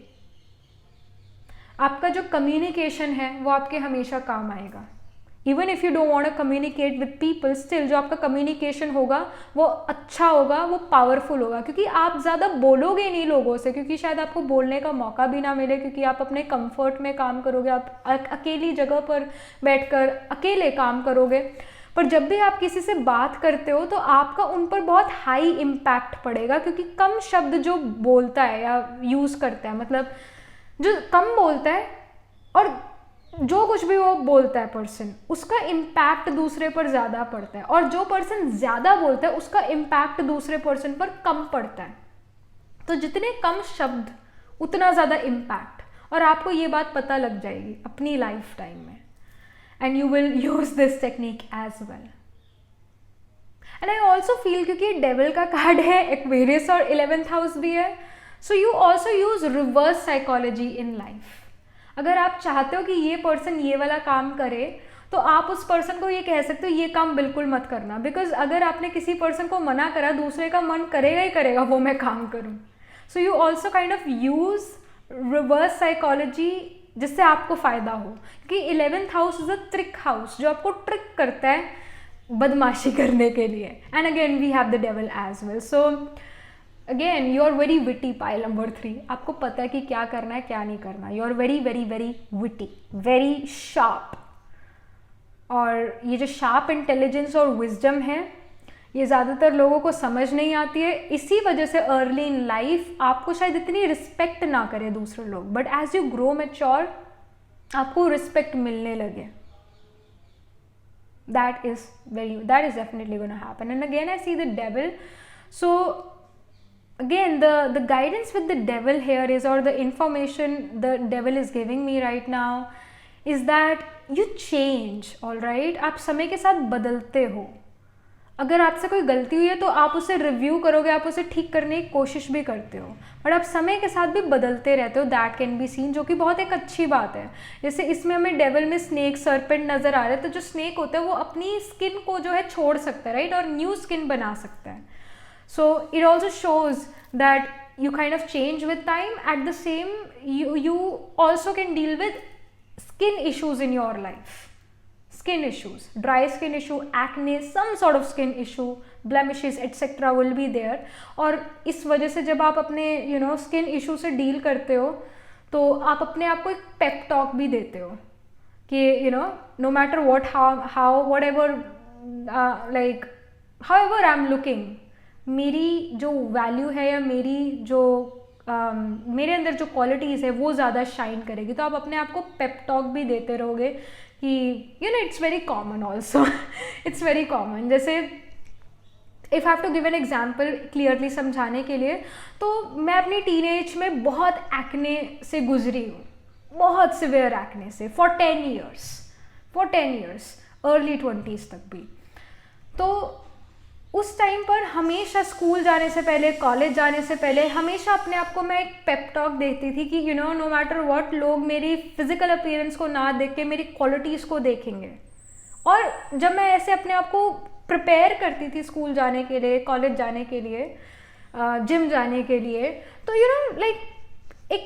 [SPEAKER 1] आपका जो communication है वो आपके हमेशा काम आएगा. Even if you don't want to communicate with people, still जो आपका कम्युनिकेशन होगा वो अच्छा होगा, वो पावरफुल होगा. क्योंकि आप ज़्यादा बोलोगे नहीं लोगों से, क्योंकि शायद आपको बोलने का मौका भी ना मिले, क्योंकि आप अपने कंफर्ट में काम करोगे, आप अकेली जगह पर बैठकर अकेले काम करोगे. पर जब भी आप किसी से बात करते हो तो आपका उन पर बहुत हाई इम्पैक्ट पड़ेगा, क्योंकि कम शब्द जो बोलता है या यूज़ करता है, मतलब जो कम बोलता है और जो कुछ भी वो बोलता है पर्सन, उसका इम्पैक्ट दूसरे पर ज़्यादा पड़ता है. और जो पर्सन ज़्यादा बोलता है उसका इम्पैक्ट दूसरे पर्सन पर कम पड़ता है. तो जितने कम शब्द उतना ज़्यादा इम्पैक्ट. और आपको ये बात पता लग जाएगी अपनी लाइफ टाइम में. And you will use this technique as well. And I also feel, क्योंकि डेविल का कार्ड है, एक्वेरियस और 11th हाउस भी है, so you also use reverse psychology in life. अगर आप चाहते हो कि ये पर्सन ये वाला काम करे, तो आप उस पर्सन को ये कह सकते हो ये काम बिल्कुल मत करना. बिकॉज अगर आपने किसी पर्सन को मना करा, दूसरे का मन करेगा ही करेगा वो मैं काम करूँ. So you also kind of use reverse psychology जिससे आपको फ़ायदा हो, क्योंकि 11th house is a trick house, जो आपको ट्रिक करता है बदमाशी करने के लिए. And again we have the devil as well. So again you are very witty pile number 3. आपको पता है कि क्या करना है क्या नहीं करना. You are very very very witty, very sharp. और ये जो शार्प इंटेलिजेंस और विजडम है, ये ज़्यादातर लोगों को समझ नहीं आती है. इसी वजह से अर्ली इन लाइफ आपको शायद इतनी रिस्पेक्ट ना करे दूसरे लोग, but as you grow mature आपको रिस्पेक्ट मिलने लगे. that is definitely going to happen. And again I see the devil. So again the guidance with the devil here is, or the information the devil is giving me right now is that you change. all right, आप समय के साथ बदलते हो. अगर आपसे कोई गलती हुई है तो आप उसे रिव्यू करोगे, आप उसे ठीक करने की कोशिश भी करते हो, बट आप समय के साथ भी बदलते रहते हो. दैट कैन बी सीन, जो कि बहुत एक अच्छी बात है. जैसे इसमें हमें डेविल में स्नेक सर्पेंट नज़र आ रहा है, तो जो स्नेक होता है वो अपनी स्किन को जो है छोड़ सकता है, राइट, और न्यू स्किन बना सकता है. So it also shows that you kind of change with time. At the same, you also can deal with skin issues in your life. Skin issues, dry skin issue, acne, some sort of skin issue, blemishes etc. will be there. और इस वजह से जब आप अपने skin issue से deal करते हो तो आप अपने आप को एक पेप टॉक भी देते हो कि no matter what, how whatever like however I'm looking, मेरी जो वैल्यू है या मेरी जो मेरे अंदर जो क्वालिटीज़ है वो ज़्यादा शाइन करेगी. तो आप अपने आप को पेप टॉक भी देते रहोगे कि it's very common also. It's very common. जैसे if have to give an example clearly समझाने के लिए, तो मैं अपनी टीनेज में बहुत एक्ने से गुजरी हूँ, बहुत सिवियर एक्ने से, फॉर 10 ईयर्स, अर्ली 20s तक भी. तो उस टाइम पर हमेशा स्कूल जाने से पहले, कॉलेज जाने से पहले, हमेशा अपने आप को मैं एक पेप टॉक देती थी कि नो मैटर व्हाट, लोग मेरी फिजिकल अपीयरेंस को ना देख के मेरी क्वालिटीज़ को देखेंगे. और जब मैं ऐसे अपने आप को प्रिपेयर करती थी स्कूल जाने के लिए, कॉलेज जाने के लिए, जिम जाने के लिए, तो लाइक एक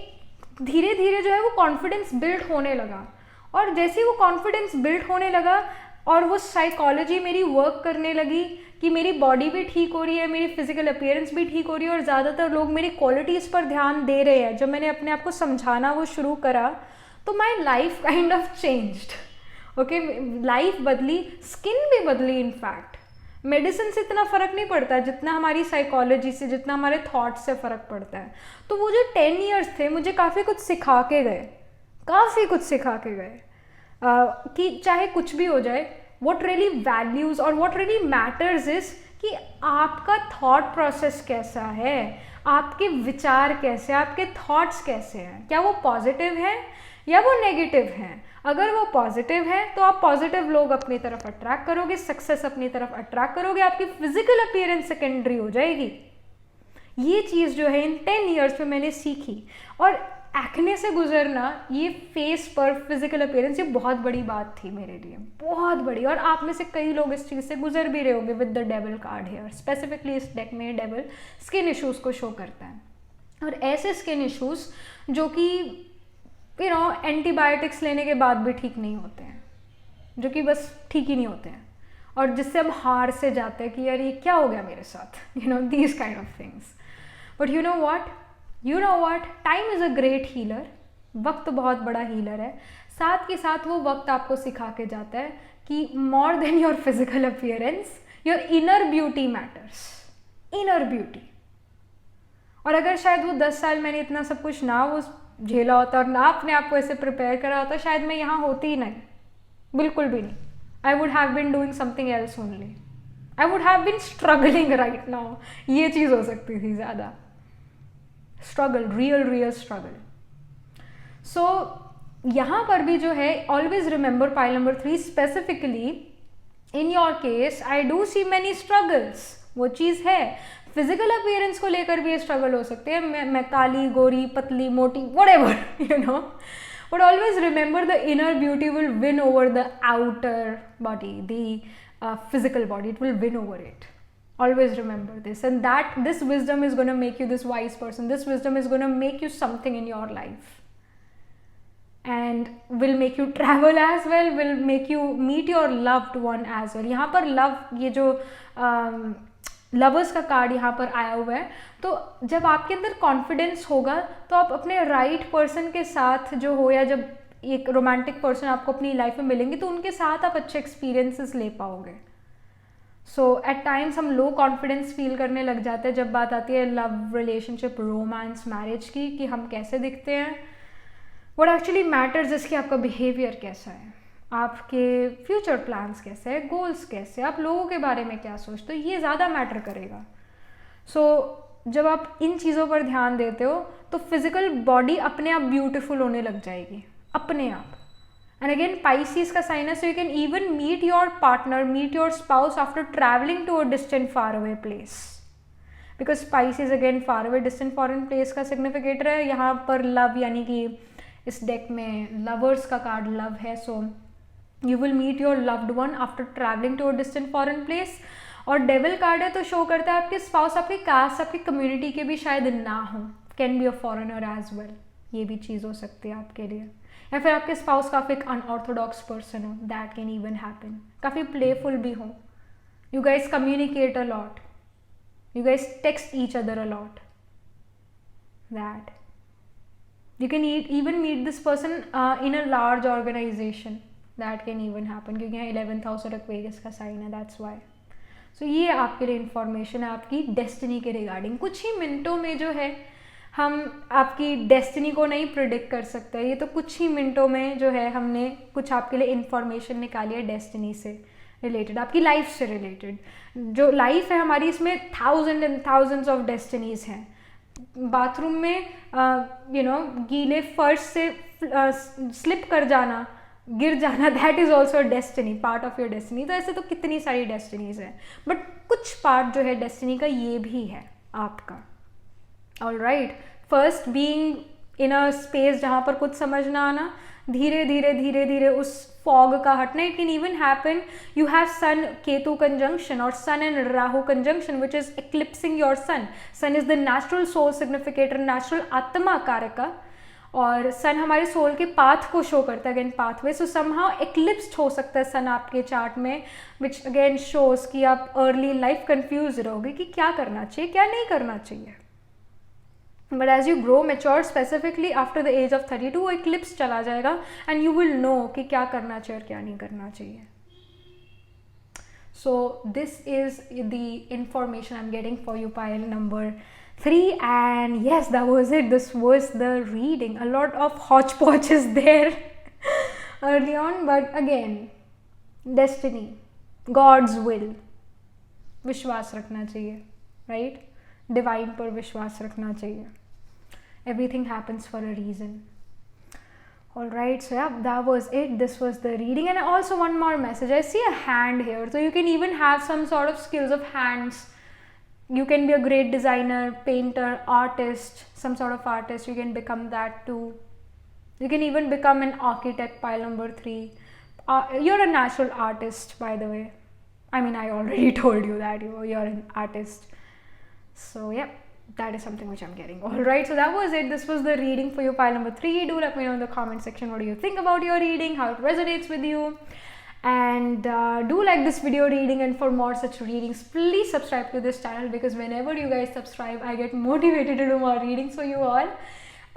[SPEAKER 1] धीरे धीरे जो है वो कॉन्फिडेंस बिल्ड होने लगा. और जैसे ही वो कॉन्फिडेंस बिल्ड होने लगा और वो साइकोलॉजी मेरी वर्क करने लगी कि मेरी बॉडी भी ठीक हो रही है, मेरी फिजिकल अपीयरेंस भी ठीक हो रही है, और ज़्यादातर लोग मेरी क्वालिटीज़ पर ध्यान दे रहे हैं. जब मैंने अपने आप को समझाना वो शुरू करा तो my life kind of changed. Okay, life बदली, स्किन भी बदली. इनफैक्ट मेडिसिन से इतना फ़र्क नहीं पड़ता जितना हमारी साइकोलॉजी से, जितना हमारे थॉट्स से फ़र्क पड़ता है. तो वो जो 10 ईयर्स थे मुझे काफ़ी कुछ सिखा के गए कि चाहे कुछ भी हो जाए, what really values और what really matters is कि आपका थॉट प्रोसेस कैसा है, आपके विचार कैसे, आपके थॉट्स कैसे हैं, क्या वो पॉजिटिव हैं या वो नेगेटिव हैं. अगर वो पॉजिटिव है तो आप पॉजिटिव लोग अपनी तरफ अट्रैक्ट करोगे, सक्सेस अपनी तरफ अट्रैक्ट करोगे, आपकी फिजिकल अपीयरेंस सेकेंडरी हो जाएगी. ये चीज़ जो है इन 10 ईयर्स में मैंने सीखी. और एक्ने से गुजरना, ये फेस पर फिजिकल अपीयरेंस, ये बहुत बड़ी बात थी मेरे लिए, बहुत बड़ी. और आप में से कई लोग इस चीज़ से गुजर भी रहे होंगे with the devil card here. Specifically इस डेक में डेविल स्किन इश्यूज़ को शो करता है. और ऐसे स्किन इश्यूज़ जो कि एंटीबायोटिक्स लेने के बाद भी ठीक नहीं होते हैं, जो कि बस ठीक ही नहीं होते हैं, और जिससे हम हार से जाते हैं कि यार ये क्या हो गया मेरे साथ, these kind of things. But you know what, time is a great healer. वक्त बहुत बड़ा हीलर है. साथ के साथ वो वक्त आपको सिखा के जाता है कि more than your physical appearance, your inner beauty matters. Inner beauty. और अगर शायद वो 10 साल मैंने इतना सब कुछ ना वो झेला होता और ना अपने आप को ऐसे प्रिपेयर करा होता, शायद मैं यहाँ होती ही नहीं, बिल्कुल भी नहीं. I would have been doing something else only. I would have been struggling right now. ये चीज़ हो सकती थी ज़्यादा. Struggle, real struggle. सो यहाँ पर भी जो है, always remember pile number 3 specifically in your case I do see many struggles. वो चीज़ है, फिजिकल अपीयरेंस को लेकर भी ये स्ट्रगल हो सकते हैं. मैं काली, गोरी, पतली, मोटी, whatever, but always remember the inner beauty will win over the outer body, the physical body. It will win over it. Always remember this, and that this wisdom is going to make you this wise person. This wisdom is going to make you something in your life. and will make you travel as well, will make you meet your loved one as well. यहाँ पर love, ये जो lovers का card यहाँ पर आया हुआ है, तो जब आपके अंदर कॉन्फिडेंस होगा तो आप अपने राइट पर्सन के साथ जो हो, या जब एक रोमांटिक पर्सन आपको अपनी लाइफ में मिलेंगे तो उनके साथ आप अच्छे एक्सपीरियंसेस ले पाओगे. सो एट टाइम्स हम लो कॉन्फिडेंस फील करने लग जाते हैं जब बात आती है लव, रिलेशनशिप, रोमांस, मैरिज की, कि हम कैसे दिखते हैं. व्हाट एक्चुअली मैटर्स इज कि आपका बिहेवियर कैसा है, आपके फ्यूचर प्लान्स कैसे हैं, गोल्स कैसे, आप लोगों के बारे में क्या सोचते हो, ये ज़्यादा मैटर करेगा. सो जब आप इन चीज़ों पर ध्यान देते हो तो फिजिकल बॉडी अपने आप ब्यूटीफुल होने लग जाएगी, अपने आप. And again, Pisces का sign है, so you can even meet your partner, meet your spouse after traveling to a distant far away place. Because Pisces again far away, distant foreign place का significator है. यहाँ पर love, यानी कि इस deck में lovers का card love है, so you will meet your loved one after traveling to a distant foreign place. और devil card है तो show करता है आपके spouse आपकी caste, आपकी community के भी शायद ना हो, can be a foreigner as well. ये भी चीज़ हो सकती है आपके लिए, या फिर आपके स्पाउस काफ़ी एक अनऑर्थोडॉक्स पर्सन हो, दैट कैन इवन हैपन. काफ़ी प्लेफुल भी हो, you guys communicate a lot, you guys text each other a lot, that you can even meet this person in a large organisation, that can even happen, क्योंकि यहाँ 11th house और Aquarius का sign है, that's why. सो ये आपके लिए information है आपकी डेस्टिनी के रिगार्डिंग. कुछ ही मिनटों में जो है हम आपकी डेस्टिनी को नहीं प्रिडिक्ट कर सकते, ये तो कुछ ही मिनटों में जो है हमने कुछ आपके लिए इन्फॉर्मेशन निकाली है डेस्टिनी से रिलेटेड, आपकी लाइफ से रिलेटेड. जो लाइफ है हमारी, इसमें thousand and thousands of destinies हैं. बाथरूम में गीले फर्श से स्लिप कर जाना, गिर जाना, that is also destiny, part of your destiny. तो ऐसे तो कितनी सारी डेस्टिनीज हैं, बट कुछ पार्ट जो है डेस्टिनी का ये भी है आपका. All right, first being in a space जहाँ पर कुछ समझ ना आना, धीरे धीरे धीरे धीरे उस फॉग का हटना. It can even happen you have sun Ketu conjunction और sun and Rahu conjunction which is eclipsing your sun. Sun is the natural soul significator, natural आत्मा कारक, और सन हमारे सोल के पाथ को शो करता है, अगेन पाथवे. सो समहाउ एक्लिप्स्ड हो सकता है सन आपके चार्ट में, विच अगेन शोज कि आप अर्ली लाइफ कंफ्यूज रहोगे कि क्या करना चाहिए क्या नहीं करना चाहिए. But as you grow mature, specifically after the age of 32 वो इक्लिप्स चला जाएगा एंड यू विल नो कि क्या करना चाहिए और क्या नहीं करना चाहिए. So this is the information I am getting for you pile number 3, and yes, that was it. This was the reading. A lot of hodgepodge is there early on, but again, destiny, God's will, विश्वास रखना चाहिए, right? Divine पर विश्वास रखना चाहिए. Everything happens for a reason. Alright, so yeah, that was it. This was the reading. And also one more message. I see a hand here. So you can even have some sort of skills of hands. You can be a great designer, painter, artist, some sort of artist. You can become that too. You can even become an architect, pile number 3. You're a natural artist, by the way. I mean, I already told you that you're an artist. So yeah, that is something which I'm getting. Alright, so that was it. This was the reading for you, pile number 3. Do let me know in the comment section what do you think about your reading, how it resonates with you. And do like this video reading, and for more such readings, please subscribe to this channel, because whenever you guys subscribe, I get motivated to do more readings for you all.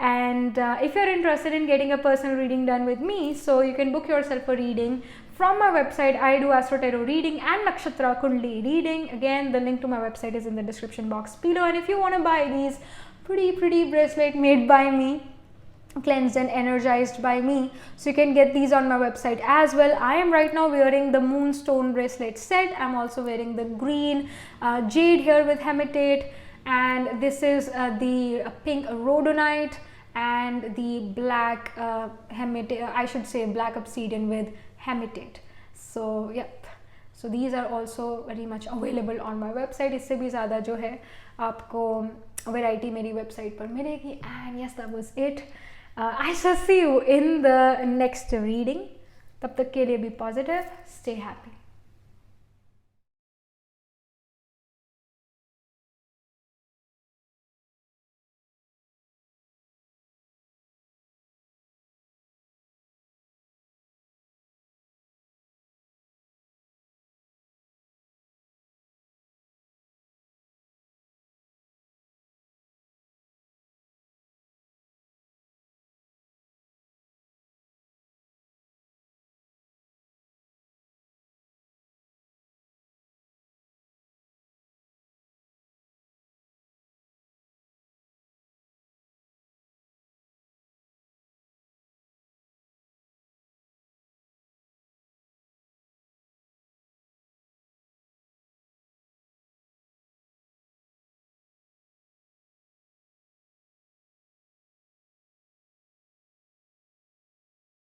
[SPEAKER 1] And if you're interested in getting a personal reading done with me, so you can book yourself a reading from my website. I do Astro Tarot reading and Nakshatra Kundli reading. Again, the link to my website is in the description box below. And if you want to buy these pretty bracelet made by me, cleansed and energized by me, so you can get these on my website as well. I am right now wearing the moonstone bracelet set. I'm also wearing the green jade here with hematite, and this is the pink rhodonite and the black hematite, I should say black obsidian with hematite. So yep, so these are also very much available on my website. इससे भी ज़्यादा जो है आपको variety मेरी website पर मिलेगी. And yes, that was it. I shall see you in the next reading. तब तक के लिए be positive, stay happy.